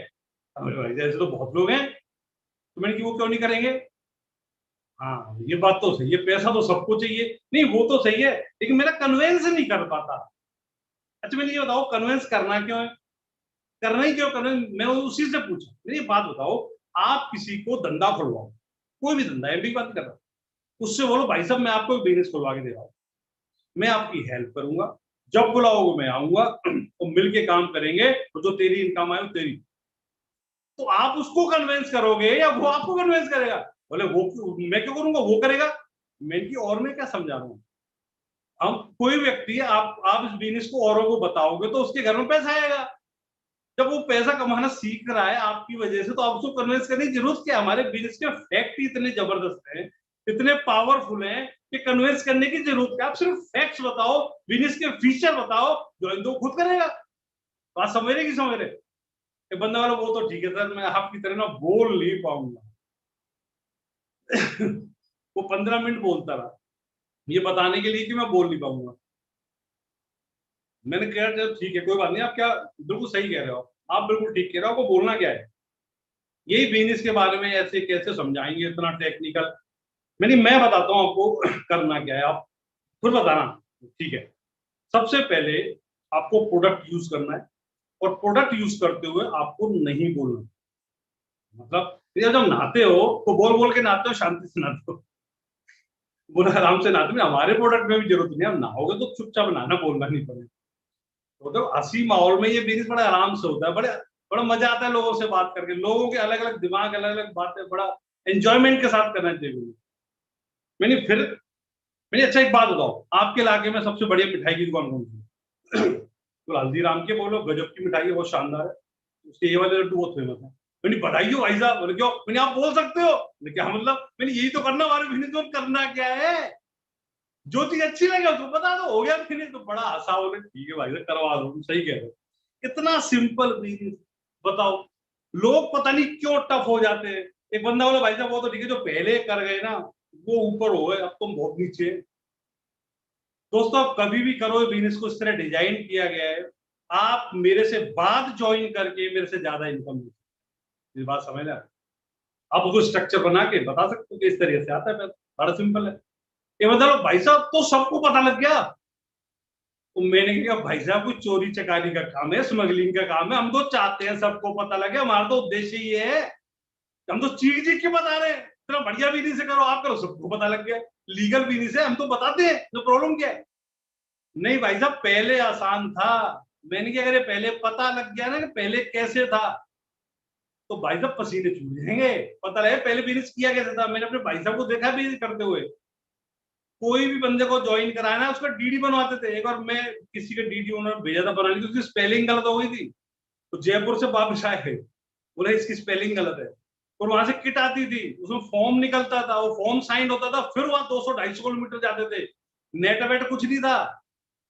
बोले भाई साहब ऐसे तो बहुत लोग हैं। तो मैंने कि वो क्यों नहीं करेंगे? हाँ ये बात तो सही है, पैसा तो सबको चाहिए, नहीं वो तो सही है, लेकिन मेरा कन्वेंस नहीं कर पाता। अच्छा मैंने ये बताओ कन्वेंस करना क्यों है? करना ही क्यों? कन्वेंस मैं उसी से पूछा, मेरी बात बताओ, आप किसी को धंधा खुलवाओ, कोई भी धंधा, एमबी की बात कर रहा हूँ, उससे बोलो भाई साहब मैं आपको बिजनेस खुलवा के दे रहा हूँ, मैं आपकी हेल्प करूंगा, जब बुलाओगे मैं आऊंगा, तो मिलके काम करेंगे, तो जो तेरी इनकम आए वो तेरी। तो आप उसको कन्वेंस करोगे या वो आपको कन्वेंस करेगा? बोले वो मैं क्यों करूंगा, वो करेगा। मैं कि और मैं क्या समझा रहा हूँ, हम कोई व्यक्ति आप इस बिजनेस को औरों को बताओगे तो उसके घर में पैसा आएगा। जब वो पैसा कमाना सीख रहा है आपकी वजह से, तो आप उसको कन्विंस करने की जरूरत क्या है? हमारे बिजनेस के फैक्ट इतने जबरदस्त हैं, इतने पावरफुल हैं कि कन्विंस करने की जरूरत क्या? आप सिर्फ फैक्ट्स बताओ, बिजनेस के फीचर बताओ, जो दो खुद करेगा। बात समझ रहे कि समझ रहे? एक बंदा वाला वो तो ठीक है सर, मैं आपकी तरह ना बोल नहीं पाऊंगा। वो 15 मिनट बोलता रहा ये बताने के लिए कि मैं बोल नहीं पाऊंगा। मैंने कहा चलो ठीक है कोई बात नहीं, आप क्या बिल्कुल सही कह रहे हो, आप बिल्कुल ठीक कह रहे हो, आपको बोलना क्या है, यही बिजनेस के बारे में ऐसे कैसे समझाएंगे इतना टेक्निकल। मैं बताता हूँ आपको करना क्या है, आप खुद बताना। ठीक है, सबसे पहले आपको प्रोडक्ट यूज करना है, और प्रोडक्ट यूज करते हुए आपको नहीं बोलना। मतलब जब नहाते हो तो बोल बोल के नहाते हो, शांति से नहाते हो, बोला आराम से नहाते हो। हमारे प्रोडक्ट में भी जरूरत नहीं है, हम नहाओगे तो चुपचाप नहाना, बोलना नहीं पड़ेगा। तो हंसी माहौल में ये बिजनेस बड़ा आराम से होता है, बड़ा बड़ा मजा आता है लोगों से बात करके, लोगों के अलग अलग दिमाग, अलग अलग बातें, बड़ा एंजॉयमेंट के साथ करना चाहिए। मैंने फिर मैंने अच्छा एक बात बताओ, आपके इलाके में सबसे बढ़िया मिठाई की दुकान कौन सी? तो हल्दीराम के बोलो, गजब की मिठाई है, बहुत शानदार है, उसके ये वाले लड्डू बहुत फेमस है। मैंने बताइए भाई साहब। बोले क्यों? मैंने आप बोल सकते हो। मैंने क्या मतलब? मैंने यही तो करना, हमारे बिजनेस में करना क्या है, जो चीज अच्छी लगे उसको बता दो, हो गया फिनिश। तो बड़ा हंसा, बोले ठीक है भाई साहब करवा दो, तुम सही कह रहे हो। इतना सिंपल बिजनेस, बताओ लोग पता नहीं क्यों टफ हो जाते हैं। एक बंदा बोला भाई साहब वो तो ठीक है, जो पहले कर गए ना वो ऊपर हो गए, अब तुम बहुत नीचे। दोस्तों आप कभी भी करो बिजनेस को, इस तरह डिजाइन किया गया है, आप मेरे से बाद ज्वाइन करके मेरे से ज्यादा इनकम, इस बात समझ लें। आप उसको स्ट्रक्चर बना के बता सकते हो कि इस तरीके से आता है पैसा, बड़ा सिंपल है। ये मतलब भाई साहब तो सबको पता लग गया। तो मैंने कहा भाई साहब कोई चोरी चकारी का काम है, स्मगलिंग का काम है, हम तो चाहते हैं सबको पता लगे, हमारा तो उद्देश्य ये है। हम तो चीख चीख के बता रहे हैं, इतना बढ़िया विधि से करो, आप करो, सबको पता लग गया। लीगल विधि से हम तो बताते हैं, जो प्रॉब्लम क्या है। नहीं भाई साहब पहले आसान था। मैंने क्या करे, पहले पता लग गया ना कि पहले कैसे था, तो भाई साहब पसीने छूट जाएंगे। पता लगे पहले बिजनेस किया कैसे था। मैंने अपने भाई साहब को देखा बिजनेस करते हुए, कोई भी बंदे को ज्वाइन कराया ना उसका डीडी बनवाते थे। एक बार मैं किसी का डीडी उन्होंने भेजा था बनाने की, उसकी स्पेलिंग गलत हो गई थी, तो जयपुर से वापस आए, बोला इसकी स्पेलिंग गलत है। और वहां से किट आती थी, उसमें फॉर्म निकलता था, वो फॉर्म साइन होता था, फिर वहां 200-250 किलोमीटर जाते थे। नेट वेट कुछ नहीं था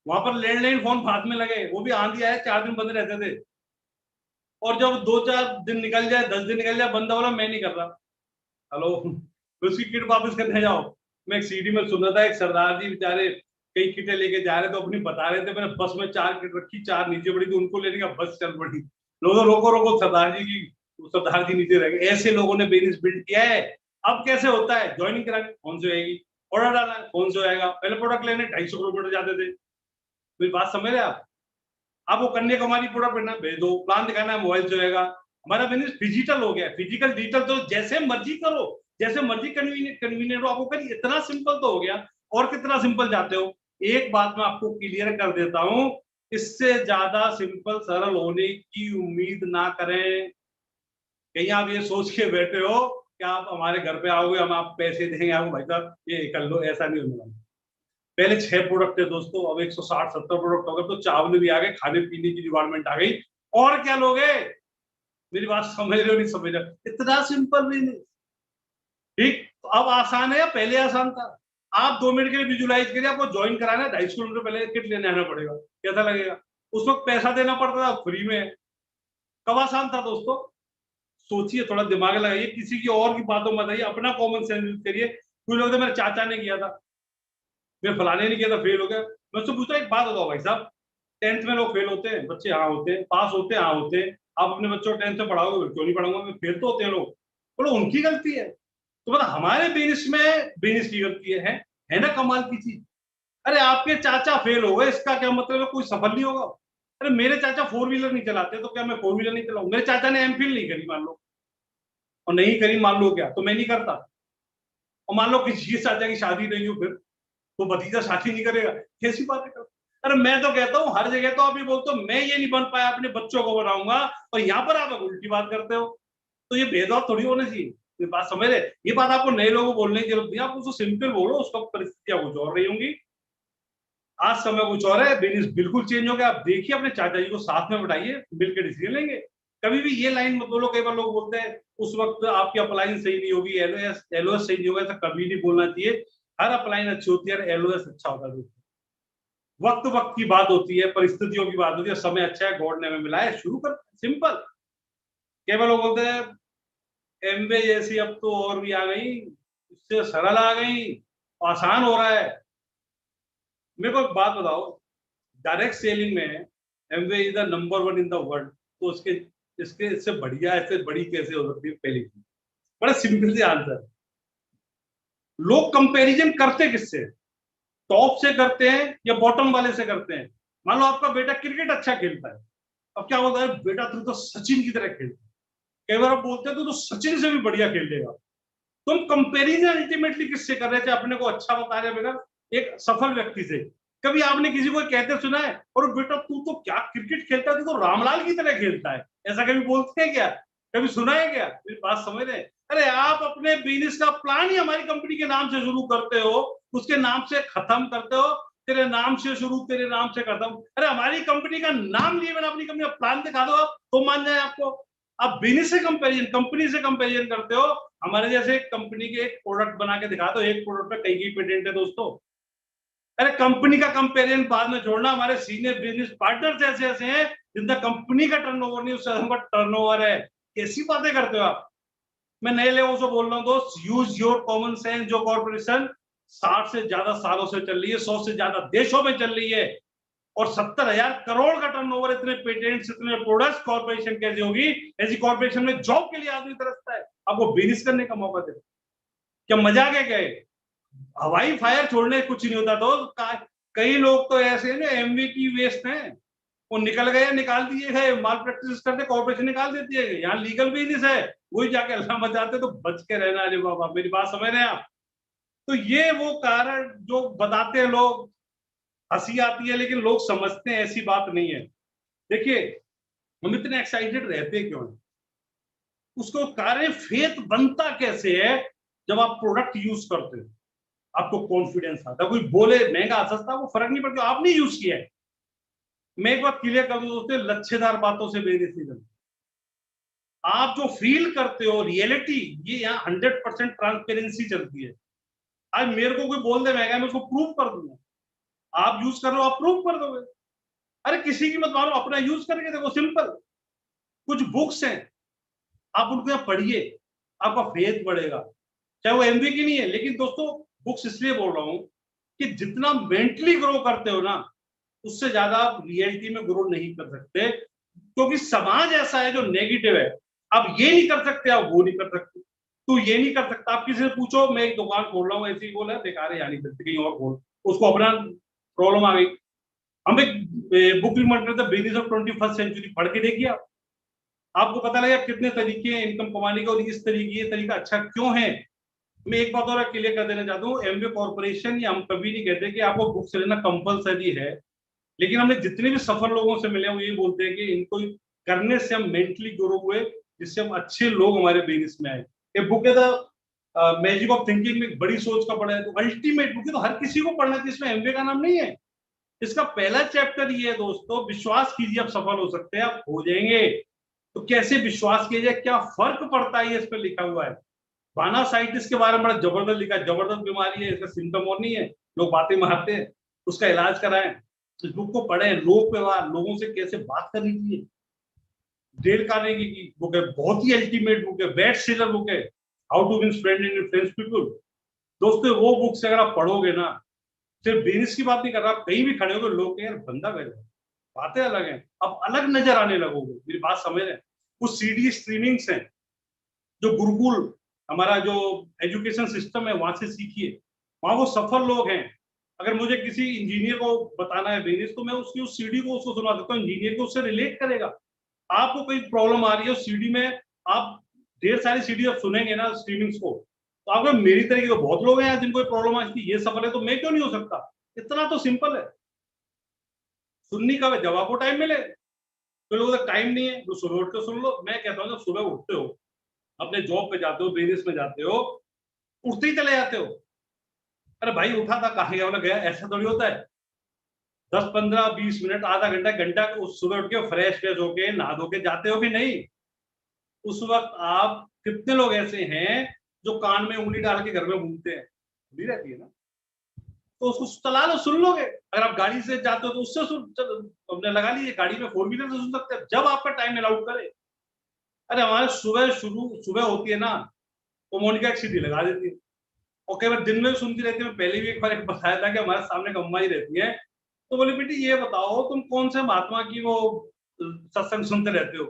वहां पर, लैंडलाइन फोन हाथ में लगे, वो भी आंधी आए 4 दिन बंद रहते थे। और जब 2-4 दिन निकल जाए, 10 दिन निकल जाए, बंदा बोला मैं नहीं कर रहा, हेलो, तो उसकी किट वापस करने जाओ। मैं एक सीडी में सुन रहा था, एक सरदार जी बेचारे कई किटें लेके जा रहे थे, अपनी बता रहे थे, मैंने बस में 4 किट रखी, 4 नीचे पड़ी थी, उनको लेने का बस चल पड़ी। लोगों रोको रोको, सरदार जी की, सरदार जी नीचे रह गए। ऐसे लोगों ने बिजनेस बिल्ड किया है। अब कैसे होता है, ज्वाइनिंग कराने फोन से होगी, ऑर्डर डालना है फोन से होएगा, पहले प्रोडक्ट लेने 250 किलोमीटर जाते थे। मेरी बात समझ रहे आप? वो कन्याकुमारी प्रोडक्ट बनना, भेज दो, प्लान दिखाना है, मोबाइल से होएगा। हमारा बिजनेस डिजिटल हो गया, फिजिकल डिजिटल, तो जैसे मर्जी करो, जैसे मर्जी कन्वीनियंट हो आपको करिए, इतना सिंपल तो हो गया। और कितना सिंपल चाहते हो? एक बात मैं आपको क्लियर कर देता हूं, इससे ज्यादा सिंपल सरल होने की उम्मीद ना करें। कहीं आप ये सोच के बैठे हो कि आप हमारे घर पे आओगे, हम आप पैसे देंगे आपको, भाई साहब ये कर लो, ऐसा नहीं होने वाला। पहले 6 प्रोडक्ट थे दोस्तों, अब 160-170 प्रोडक्ट हो गए, तो चावल भी आ गए, खाने पीने की डिपार्टमेंट आ गई, और क्या लोगे? मेरी बात समझ रहे हो नहीं समझ रहे? इतना सिंपल भी नहीं। ठीक, तो अब आसान है या पहले आसान था? आप 2 मिनट के लिए विजुलाइज करिए, आपको ज्वाइन कराना है, 250 किलोमीटर पहले किट लेने आना पड़ेगा, कैसा लगेगा? उस वक्त पैसा देना पड़ता था, फ्री में। कब आसान था दोस्तों? सोचिए, थोड़ा दिमाग लगाइए, किसी की और की बातों मत आइए, अपना कॉमन सेंस यूज करिए। कुछ लोग तो मेरे चाचा ने किया था, मैं फलाने ने किया था, फेल हो गया। मैं उससे पूछता, एक बात बताओ भाई साहब, 10th में लोग फेल होते हैं, बच्चे हाँ होते हैं, पास होते हैं हाँ होते हैं, आप अपने बच्चों को 10th में पढ़ाओगे? क्यों नहीं पढ़ाऊंगा मैं, फेल तो होते हैं लोग। बोलो उनकी गलती है, तो मतलब हमारे बिजनेस में बिजनेस की गलती है ना? कमाल की चीज। अरे आपके चाचा फेल हो गए, इसका क्या मतलब है कोई सफल नहीं होगा? अरे मेरे चाचा 4 व्हीलर नहीं चलाते, तो क्या मैं 4 व्हीलर नहीं चलाऊं? मेरे चाचा ने एमफिल नहीं करी मान लो, और नहीं करी मान लो, क्या तो मैं नहीं करता? और मान लो किसी की चाचा की शादी नहीं हो, फिर तो भतीजा शादी नहीं करेगा? कैसी बातें करते? अरे मैं तो कहता हूँ, हर जगह तो आप ये बोलते हो मैं ये नहीं बन पाया, अपने बच्चों को बनाऊंगा, और यहाँ पर आप उल्टी बात करते हो। तो ये भेदभाव थोड़ी होना चाहिए। ये बात समझ रहे? ये बात आपको नए लोगों को बोलने की जरूरत नहीं, आप उसको सिंपल बोलो, उसका परिस्थितियां कुछ और रही होंगी, आज समय कुछ और है, बिजनेस बिल्कुल चेंज हो गया। आप देखिए, अपने चाचा जी को साथ में बैठाइए, मिलकर डिसीजन लेंगे। कभी भी ये लाइन मत बोलो, कई बार लोग बोलते हैं उस वक्त आपकी अप्लाइंस सही नहीं होगी, एलओएस सही नहीं होगा, ऐसा कभी नहीं बोलना चाहिए। हर अप्लाइन अच्छी होती है, एलओएस अच्छा होता है। वक्त वक्त की बात होती है, परिस्थितियों की बात होती है, समय अच्छा है, गॉड ने हमें मिला है, शुरू कर, सिंपल। केवल लोग बोलते हैं एमवे जैसी अब तो और भी आ गई, इससे सरल आ गई, आसान हो रहा है। मेरे को एक बात बताओ, डायरेक्ट सेलिंग में Amway is the number 1 in the world, तो उसके इसके इससे बढ़िया, इससे बड़ी कैसे हो सकती है? पहली चीज, बड़ा सिंपल सी आंसर। लोग कंपैरिजन करते किससे? टॉप से करते हैं या बॉटम वाले से करते हैं? मान लो आपका बेटा क्रिकेट अच्छा खेलता है, अब क्या होता है, बेटा तू तो सचिन की तरह खेलता है। कई बार आप बोलते हैं तो सचिन से भी बढ़िया खेल लेगा। तुम कंपैरिजन अल्टीमेटली किससे कर रहे थे? अपने को अच्छा बता रहे बेटा, एक सफल व्यक्ति से। कभी आपने किसी को कहते सुना है, और बेटा तू तो क्या क्रिकेट खेलता है, तू तो रामलाल की तरह खेलता है, ऐसा कभी बोलते हैं क्या? कभी सुना है क्या? मेरी बात समझ रहे हैं? अरे आप अपने बिजनेस का प्लान ही हमारी कंपनी के नाम से शुरू करते हो, उसके नाम से खत्म करते हो। तेरे नाम से शुरू, तेरे नाम से खत्म। अरे हमारी कंपनी का नाम लिए मैंने, अपनी कंपनी का प्लान दिखा दो आप, तो मान जाए आपको। आप बिजनेस से कंपेरिजन, कंपनी से कंपेरिजन करते हो। हमारे जैसे कंपनी के एक प्रोडक्ट बना के दिखा दो, एक प्रोडक्ट पे कई पेटेंट है दोस्तों। अरे कंपनी का कंपेरिजन बाद में छोड़ना, हमारे सीनियर बिजनेस पार्टनर्स ऐसे ऐसे हैं जिनका कंपनी का टर्नओवर नहीं, उससे हमका टर्नओवर है। कैसी बातें करते हो आप? मैं नए लोगों से बोल रहा हूँ दोस्त, यूज योर कॉमन सेंस। जो कॉर्पोरेशन 60 से ज्यादा सालों से चल रही है, 100 से ज्यादा देशों में चल रही है, और 70,000 करोड़ का टर्नओवर, इतने पेटेंट्स, इतने प्रोडक्ट्स, कॉर्पोरेशन कैसे होगी? ऐसी कॉर्पोरेशन में जॉब के लिए आदमी तरसता है, आपको बिजनेस करने का मौका दे। क्या मजाक है क्या? हवाई फायर छोड़ने कुछ नहीं होता। तो कई लोग तो ऐसे हैं एमवीपी वेस्ट हैं, वो निकल गए, निकाल दिए है, माल प्रैक्टिस करते, कॉर्पोरेशन निकाल देती है। यहाँ लीगल बिजनेस है, वही जाके अल्लाह मचाते, तो बच के रहना। अरे बाबा, मेरी बात समझ रहे हैं आप? तो ये वो कारण जो बताते हैं लोग, हंसी आती है, लेकिन लोग समझते हैं ऐसी बात नहीं है। देखिए, हम इतने एक्साइटेड रहते क्यों हैं? उसको कारण फेथ बनता कैसे है? जब आप प्रोडक्ट यूज करते हो, आपको कॉन्फिडेंस आता है। कोई बोले महंगा सस्ता, वो फर्क नहीं पड़ता, आपने यूज किया है। मैं एक बात क्लियर कर दूं दोस्तों, लच्छेदार बातों से बिजनेस नहीं चलता। आप जो फील करते हो रियलिटी, ये यहाँ 100% ट्रांसपेरेंसी चलती है। आज मेरे को कोई बोल दे मैं उसको प्रूव कर दूंगा, आप यूज कर रहे हो आप प्रूव कर दोगे। अरे किसी की मत मानो, अपना यूज करके देखो, सिंपल। कुछ बुक्स हैं, आप उनको यहाँ पढ़िए, आपका फेथ बढ़ेगा, चाहे वो एमबी की नहीं है। लेकिन दोस्तों बुक्स इसलिए बोल रहा हूं कि जितना मेंटली ग्रो करते हो ना, उससे ज्यादा आप रियलिटी में ग्रो नहीं कर सकते, क्योंकि समाज ऐसा है जो नेगेटिव है। आप ये नहीं कर सकते, आप वो नहीं कर सकते, तू ये नहीं कर सकता। आप किसी से पूछो मैं एक दुकान खोल रहा हूँ, ऐसे ही बोला बेकार है, यहाँ नहीं करते, कहीं और खोल, उसको अपना प्रॉब्लम आ गई। हम एक बुक रिकमेंड करते हैं, बिजनेस ऑफ 21st सेंचुरी, पढ़ के देखिए आप, आपको पता लगेगा कितने तरीके हैं इनकम कमाने के, और इस तरीके ये तरीका अच्छा क्यों है। मैं एक बात और क्लियर कर देना चाहता हूँ, एमवे कॉर्पोरेशन या हम कभी नहीं कहते कि आपको बुक से लेना कंपलसरी है, लेकिन हमने जितने भी सफल लोगों से मिले वो ये बोलते हैं कि इनको करने से हम मेंटली ग्रो हुए, जिससे हम अच्छे लोग हमारे बिजनेस में आए। ये बुक है द मैजिक ऑफ थिंकिंग, में बड़ी सोच का पढ़ा है, तो अल्टीमेट बुक है, तो हर किसी को पढ़ना चाहिए, इसमें एमवे का नाम नहीं है। इसका पहला चैप्टर ये है दोस्तों, विश्वास कीजिए आप सफल हो सकते हैं, आप हो जाएंगे। तो कैसे विश्वास किया जाए, क्या फर्क पड़ता है, ये इस पर लिखा हुआ है। बानासाइटिस के बारे में बड़ा जबरदस्त लिखा है, जबरदस्त बीमारी है, इसका सिम्टम और नहीं है, लोग बातें मारते हैं, उसका इलाज कराएं। इस बुक को पढ़ें, लोग व्यवहार, लोगों से कैसे बात करनी चाहिए। डेल कार्नेगी की बुक है, बहुत ही अल्टीमेट बुक है, बेस्ट सेलर बुक है, how to win friend in friends people. दोस्तों वो बुक से अगर आप पढ़ोगे ना, सिर्फ बिजनेस की बात नहीं कर रहा, आप कहीं भी खड़े हो तो लोग यार बंदा वैसा, बातें अलग हैं, आप अलग नजर आने लगोगे। मेरी बात समझ रहे हैं। कुछ सीडी स्ट्रीमिंग्स हैं जो गुरुकुल, हमारा जो एजुकेशन सिस्टम है, वहां से सीखिए, वहां वो सफल लोग हैं। अगर मुझे किसी इंजीनियर को बताना है बिजनेस, तो मैं उसकी उस सीडी को उसको सुना देता हूँ, इंजीनियर को उससे रिलेट करेगा। आपको कोई प्रॉब्लम आ रही है उस सीडी में, आप ढेर सारी सीडी जब सुनेंगे ना स्ट्रीमिंग्स को, तो आपको मेरी तरीके के बहुत लोग हैं जिनको प्रॉब्लम आती है, ये सफल है तो मैं क्यों नहीं हो सकता। इतना तो सिंपल है। सुननी कब है, जब आपको टाइम मिले। तो लोगों का टाइम नहीं है, तो सुबह उठ के सुन लो। मैं कहता हूँ जब सुबह उठते हो, अपने जॉब पे जाते हो, बिजनेस में जाते हो, उठते ही चले जाते हो। अरे भाई उठा था, कहा गया, गया, ऐसा थोड़ी होता है। 10 15 20 मिनट, आधा घंटा, घंटा उस सुबह उठ के फ्रेश फ्रेश होके नहा धो के जाते हो कि नहीं। उस वक्त आप, कितने लोग ऐसे हैं जो कान में उंगली डाल के घर में घूमते हैं, नहीं रहती है ना, तो उसको चला लो, सुन लोगे। अगर आप गाड़ी से जाते हो तो उससे सुन, अपने लगा लीजिए, गाड़ी में 4 व्हीलर से सुन सकते हैं, जब आपका टाइम अलाउड करे। अरे हमारे सुबह होती है ना, तो मोनिका एक सीटी लगा देती है, और कई बार दिन में भी सुनती रहती है। पहले भी एक बार बताया था कि हमारे सामने एक अम्मा ही रहती है, तो बोले बेटी ये बताओ तुम कौन से महात्मा की वो सत्संग सुनते रहते हो।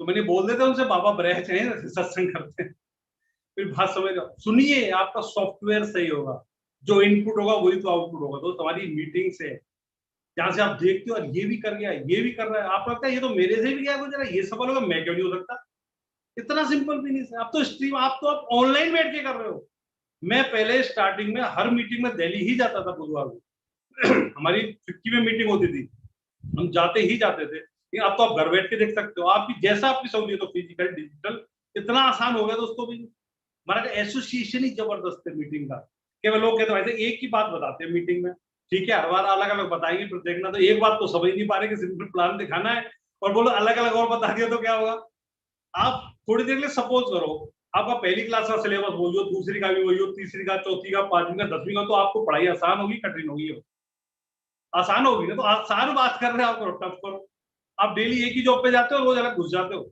तो मैंने बोल देते उनसे, बाबा ब्रह हैं सत्संग करते हैं। फिर बात समझ जाओ, सुनिए, आपका सॉफ्टवेयर सही होगा, जो इनपुट होगा वही तो आउटपुट होगा। तो तुम्हारी मीटिंग से जहां से आप देखते हो ये भी कर गया, ये भी कर रहा है, आप लगता है ये तो मेरे से भी गया गुजरा, ये सफल होगा, मैं क्यों नहीं हो सकता। इतना सिंपल भी नहीं है। आप तो स्ट्रीम, आप तो आप ऑनलाइन बैठ के कर रहे हो। मैं पहले स्टार्टिंग में हर मीटिंग में दिल्ली ही जाता था बुधवार को हमारी 50 में मीटिंग होती थी, हम जाते ही जाते थे। लेकिन अब तो आप घर बैठ के देख सकते हो, आपकी जैसा आपकी सहूलियत हो, फिजिकल डिजिटल, इतना आसान हो गया दोस्तों भी। हमारा एसोसिएशन ही जबरदस्त है मीटिंग का। केवल लोग कहते हैं एक ही बात बताते हैं मीटिंग में, ठीक है, हर बार अलग अलग बताएंगे, फिर देखना तो एक बात तो समझ नहीं पा रहे कि सिंपल प्लान दिखाना है, और बोलो अलग अलग और बता दिया तो क्या होगा। आप थोड़ी देर के लिए सपोज करो, आपका पहली क्लास का सिलेबस वही हो, दूसरी का भी वही हो, तीसरी का, चौथी का, पांचवी का, 10वीं का, तो आपको पढ़ाई आसान होगी कठिन होगी। आसान होगी ना, तो आसान बात कर रहे हैं, आप टफ करो। आप डेली एक ही जॉब पे जाते हो, रोज अलग घुस जाते हो।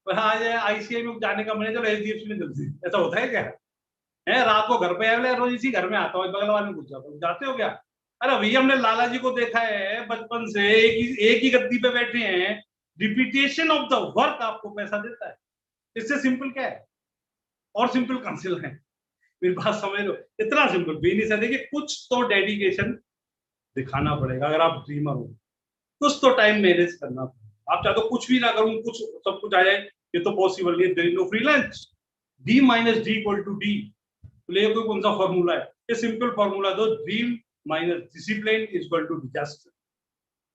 आज आईसीआई में जाने का मैंने, चलो एचडीएफसी में जल्दी, ऐसा होता है क्या है। रात को घर पे आए, रोज इसी घर में आता हूँ, बगल वाले में घुस जाता हूँ, जाते हो क्या। अरे भैया हमने लाला जी को देखा है बचपन से, एक ही गद्दी पे बैठे हैं, रिपीटेशन ऑफ द वर्क आपको पैसा देता है। इससे सिंपल क्या है, और सिंपल कंसिल है। मेरी बात समझ लो, इतना सिंपल भी नहीं है। देखिए कुछ तो डेडिकेशन दिखाना पड़ेगा, अगर आप ड्रीमर हो कुछ तो टाइम मैनेज करना पड़ेगा। आप चाहे तो कुछ भी ना करूं, कुछ सब कुछ आ जाए, ये तो पॉसिबल नहीं है। There is no freelance, D - D = D। तो कोई कौन सा फॉर्मूला है, ये सिंपल फॉर्मूला दो, ड्रीम माइनस डिसिप्लिन = डिजास्टर।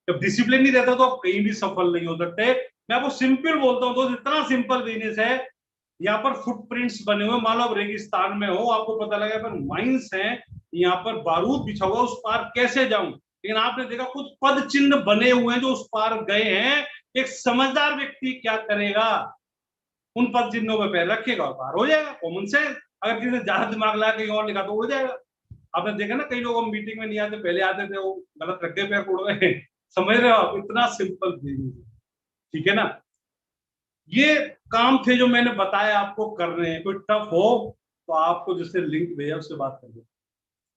जब डिसिप्लिन नहीं रहता तो आप कहीं भी सफल नहीं हो सकते। मैं आपको सिंपल बोलता हूँ दोस्त, इतना सिंपल बिजनेस है। यहाँ पर फुटप्रिंट्स बने हुए, मान लो आप रेगिस्तान में हो, आपको पता लगा पर माइंस हैं, यहाँ पर बारूद बिछा हुआ, उस पार कैसे जाऊं। लेकिन आपने देखा कुछ पद चिन्ह बने हुए हैं जो उस पार गए हैं, एक समझदार व्यक्ति क्या करेगा, उन पद चिन्हों पर पैर रखेगा और पार हो जाएगा। Common sense. अगर किसी ने ज्यादा दिमाग लगा कहीं और लिखा तो उड़ जाएगा। आपने देखा ना, कई लोग मीटिंग में नहीं आते, पहले आते थे, वो गलत रख गए, पैर उड़ गए। समझ रहे हो आप? इतना सिंपल बिजनेस है, ठीक है ना। ये काम थे जो मैंने बताया आपको करने हैं। कोई टफ हो तो आपको जिससे लिंक भेजा उससे बात कर लो।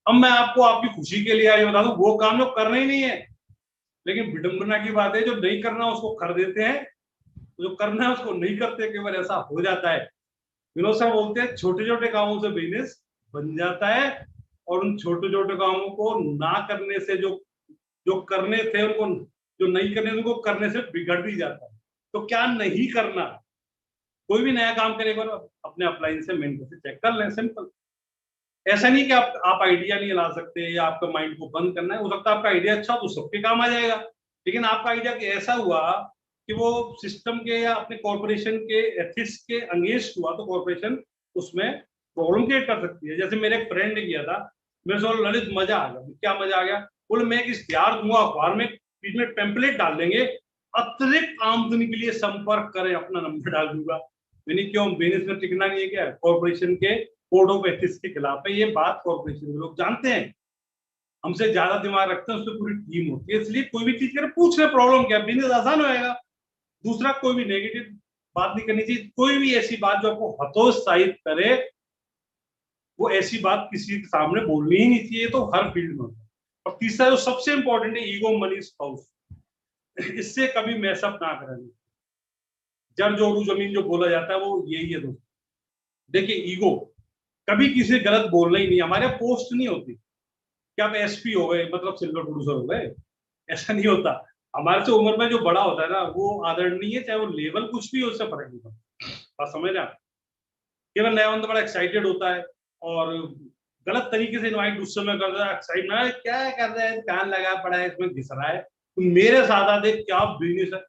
अब मैं आपको आपकी खुशी के लिए आज बता दूं, वो काम जो करना ही नहीं है, लेकिन विडंबना की बात है जो नहीं करना उसको कर देते हैं, जो करना है उसको नहीं करते। कई बार ऐसा हो जाता है। विनोद सर बोलते हैं छोटे छोटे कामों से बिजनेस बन जाता है, और उन छोटे छोटे कामों को ना करने से जो जो करने थे उनको, जो नहीं करने उनको करने से बिगड़ भी जाता है। तो क्या नहीं करना, कोई भी नया काम करेगा अपने अपलाइन से मेंटर से चेक कर लें, सिंपल। ऐसा नहीं कि आप आइडिया नहीं ला सकते या आपका माइंड को बंद करना है। हो सकता है आपका आइडिया अच्छा तो सबके काम आ जाएगा, लेकिन आपका आइडिया ऐसा हुआ कि वो सिस्टम के या अपने कॉर्पोरेशन के एथिक्स के अगेंस्ट हुआ, तो कॉर्पोरेशन उसमें प्रॉब्लम क्रिएट कर सकती है। जैसे मेरे एक फ्रेंड ने किया था, मेरे से ललित मजा आ गया। क्या मजा आ गया? बोले मैं एक इश्तेहार दूंगा अखबार में, बीच में टेम्पलेट डाल देंगे, अतिरिक्त आमदनी के लिए संपर्क करें, अपना नंबर डाल दूंगा। मैंने क्यों, बिजनेस में टिकना नहीं है क्या? कॉर्पोरेशन के कोड ऑफ एथिक्स के खिलाफ है ये बात। कॉर्पोरेशन के लोग जानते हैं, हमसे ज्यादा दिमाग रखते हैं, उससे पूरी टीम होती है। इसलिए कोई भी चीज करे पूछ ले प्रॉब्लम क्या, बिजनेस आसान होएगा। दूसरा, कोई भी नेगेटिव बात नहीं करनी चाहिए। कोई भी ऐसी बात जो आपको हतोत्साहित करे, वो ऐसी बात किसी के सामने बोलनी ही नहीं चाहिए। तो हर फील्ड में होता है। और तीसरा जो सबसे इंपॉर्टेंट है, ईगो मनी स्पाउस। इससे कभी मैसअप ना करें। जड़ जोड़ू जमीन जो बोला जाता है वो यही है दोस्तों। देखिए, ईगो कभी किसी गलत बोलना ही नहीं। हमारे पोस्ट नहीं होती कि आप एसपी हो गए मतलब सिल्वर प्रोड्यूसर हो गए, ऐसा नहीं होता। हमारे से उम्र में जो बड़ा होता है ना, वो आदरणीय है, चाहे वो लेवल कुछ भी हो, उससे फर्क नहीं पड़ता। बात समझ रहे हैं? केवल नया बंदा बड़ा एक्साइटेड होता है और गलत तरीके से इन्वाइट उस समय करता है। एक्साइटमेंट क्या कर रहा है, कान लगा पड़ा है, इसमें घिस रहा है, तो मेरे साथ आते क्या बिजनेस है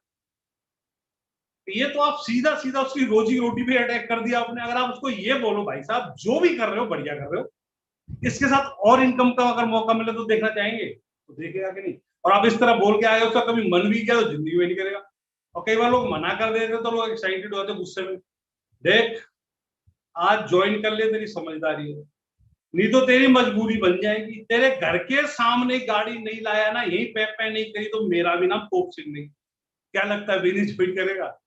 ये। तो आप सीधा सीधा उसकी रोजी रोटी पे अटैक कर दिया आपने। अगर आप उसको ये बोलो भाई साहब जो भी कर रहे हो बढ़िया कर रहे हो, इसके साथ और इनकम का अगर मौका मिले तो देखना चाहेंगे, तो देखेगा कि नहीं। और आप इस तरह बोल के आए, उसका कभी मन भी किया तो जिंदगी में नहीं करेगा। और कई बार लोग मना कर देते तो लोग एक्साइटेड होते गुस्से में। देख, आज ज्वाइन कर ले, तेरी समझदारी है, नहीं तो तेरी मजबूरी बन जाएगी। तेरे घर के सामने गाड़ी नहीं लाया ना, यही पैप नहीं करी तो मेरा भी नाम पोप सिंह नहीं। क्या लगता है बिजनेस ज्वाइन करेगा?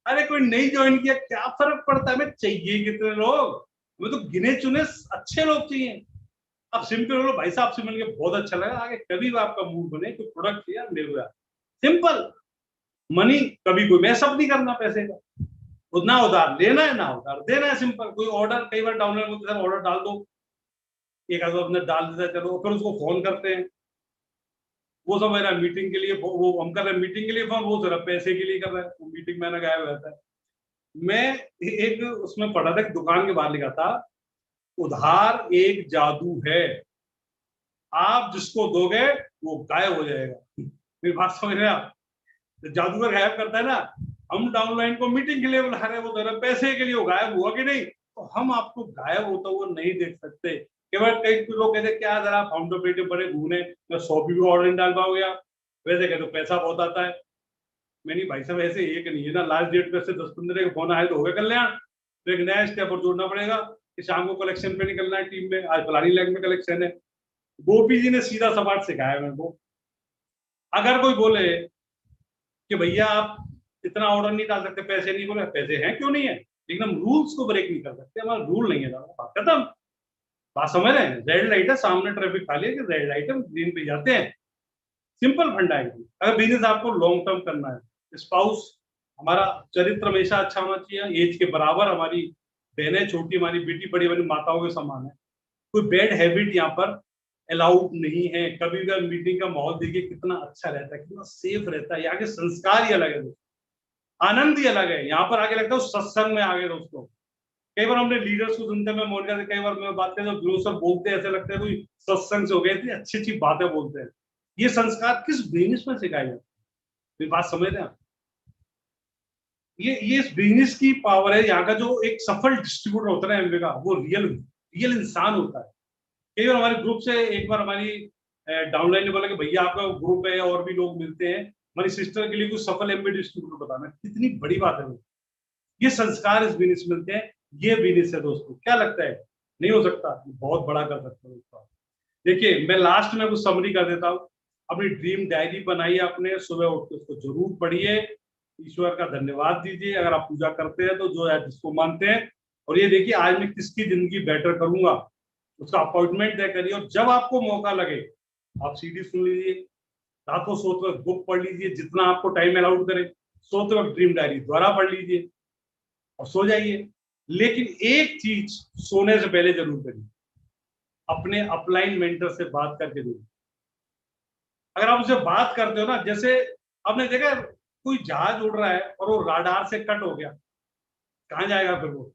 अरे कोई नहीं ज्वाइन किया क्या फर्क पड़ता है? मैं चाहिए कितने लोग, मैं तो गिने चुने अच्छे लोग चाहिए। आप सिंपल बोलो भाई साहब से मिलकर बहुत अच्छा लगा, आगे कभी भी आपका मूड बने कोई प्रोडक्ट यार मेरे को यार, सिंपल। मनी कभी कोई मैसअप नहीं करना पैसे का, ना उधार लेना है ना उधार देना है, सिंपल। कोई ऑर्डर कई बार डाउनलोड होता है, ऑर्डर डाल दो, एक आध अपने डाल देता है, चलो फिर उसको फोन करते हैं, वो सब मेरा मीटिंग के लिए, वो हम कर रहे हैं मीटिंग के लिए फोन, वो जरा पैसे के लिए कर रहा है, वो मीटिंग में ना गायब रहता है। मैं एक उसमें पढ़ा था, दुकान के बाहर लिखा था, उधार एक जादू है, आप जिसको दोगे वो गायब हो जाएगा। मेरी बात समझ रहे हैं आप? जादूगर गायब करता है ना, हम डाउनलाइन को मीटिंग के लिए बुला रहे हैं, वो जरा पैसे के लिए वो गायब हुआ कि नहीं, तो हम आपको गायब होता हुआ नहीं देख सकते। केवल कई लोग कहते क्या जरा फाउंडर पेटे बड़े घूने, मैं 100 भी ऑर्डर नहीं डाल पाओगे आप, वैसे कहते पैसा बहुत आता है। मैंने भाई साहब ऐसे एक नहीं है ना, लास्ट डेट पे से 10-15 का फोन आए तो हो गया कल्याण। तो एक नया स्टेप और जोड़ना पड़ेगा कि शाम को कलेक्शन पे निकलना है टीम में, आज फलानी लैंग में कलेक्शन है। गोपी जी ने सीधा सपाट सिखाया मेरे को। अगर कोई बोले कि भैया आप इतना ऑर्डर नहीं डाल सकते, पैसे नहीं, बोले पैसे हैं क्यों नहीं है, लेकिन हम रूल्स को ब्रेक नहीं कर सकते, हमारा रूल नहीं है, बात खत्म। बात समझ रहे हैं? रेड लाइट है सामने, ट्रैफिक खाली है कि रेड लाइट है, ग्रीन पे जाते हैं, सिंपल फंडा है। अगर बिजनेस आपको लॉन्ग टर्म करना है, स्पाउस हमारा चरित्र हमेशा अच्छा होना चाहिए, एज के बराबर हमारी बहनें छोटी, हमारी बेटी बड़ी, हमारी माताओं के समान है। कोई बैड हैबिट यहाँ पर अलाउड नहीं है। कभी भी मीटिंग का माहौल देखिए कितना अच्छा रहता है, कितना सेफ रहता है, यहाँ के संस्कार ही अलग है दोस्तों, आनंद ही अलग है। यहाँ पर आगे लगता है सत्संग में आगे दोस्तों। कई बार हमने लीडर्स को सुनते हैं, मोनिका से कई बार मैं बात करते हैं, सर बोलते हैं ऐसे लगता है कोई सत्संग से हो गए, इतनी अच्छी अच्छी बातें बोलते हैं। ये संस्कार किस बिजनेस में सिखाए जाते हैं? बात समझ रहे हैं आप? ये इस बिजनेस की पावर है। यहाँ का जो एक सफल डिस्ट्रीब्यूटर होता है एमवे का, वो रियल रियल इंसान होता है। कई बार हमारे ग्रुप से एक बार हमारी डाउनलाइन ने बोला कि भैया आपका ग्रुप है और भी लोग मिलते हैं, हमारी सिस्टर के लिए कुछ सफल एमबी डिस्ट्रीब्यूटर बताना, कितनी बड़ी बात है। ये संस्कार इस बिजनेस में मिलते हैं, ये बिजनेस है दोस्तों। क्या लगता है, नहीं हो सकता? बहुत बड़ा कर सकते हो दोस्तों। देखिए मैं लास्ट में कुछ समरी कर देता हूँ। अपनी ड्रीम डायरी बनाइए, आपने सुबह उठ के उसको जरूर पढ़िए, ईश्वर का धन्यवाद दीजिए अगर आप पूजा करते हैं तो, जो है जिसको मानते हैं। और ये देखिए आज मैं किसकी जिंदगी बेटर करूंगा, उसका अपॉइंटमेंट तय करिए। और जब आपको मौका लगे आप सीडी सुन लीजिए, रात को सोते वक्त बुक पढ़ लीजिए, जितना आपको टाइम अलाउड करे, सोते वक्त ड्रीम डायरी दोबारा पढ़ लीजिए और सो जाइए। लेकिन एक चीज सोने से पहले जरूर करिए, अपने अपलाइन मेंटर से बात करके जरूर। अगर आप उससे बात करते हो ना, जैसे आपने देखा कोई जहाज उड़ रहा है और वो राडार से कट हो गया, कहां जाएगा फिर वो?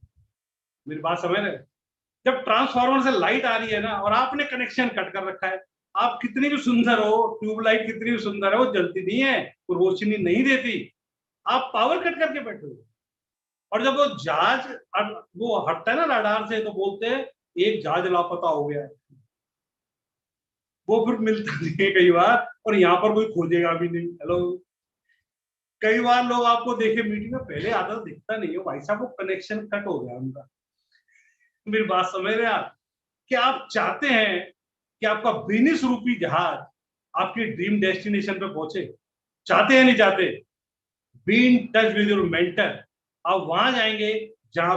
मेरी बात समझ रहे? जब ट्रांसफार्मर से लाइट आ रही है ना और आपने कनेक्शन कट कर रखा है, आप कितनी भी सुंदर हो, ट्यूबलाइट कितनी भी सुंदर है, वो जलती नहीं है, वो रोशनी नहीं देती। आप पावर कट करके बैठे हो। और जब वो जहाज वो हटता है ना राडार से, तो बोलते हैं एक जहाज लापता हो गया है। वो फिर मिलता नहीं है कई बार, और यहाँ पर कोई खोजेगा भी नहीं। हेलो, कई बार लोग आपको देखे मीटिंग में, पहले आदत दिखता नहीं है भाई साहब, वो कनेक्शन कट हो गया उनका। मेरी बात समझ रहे हैं आप? कि आप चाहते हैं कि आपका बिजनेस रूपी जहाज आपकी ड्रीम डेस्टिनेशन पे पहुंचे, चाहते हैं नहीं चाहते? Be in touch with your mentor. आप वहां जाएंगे जहां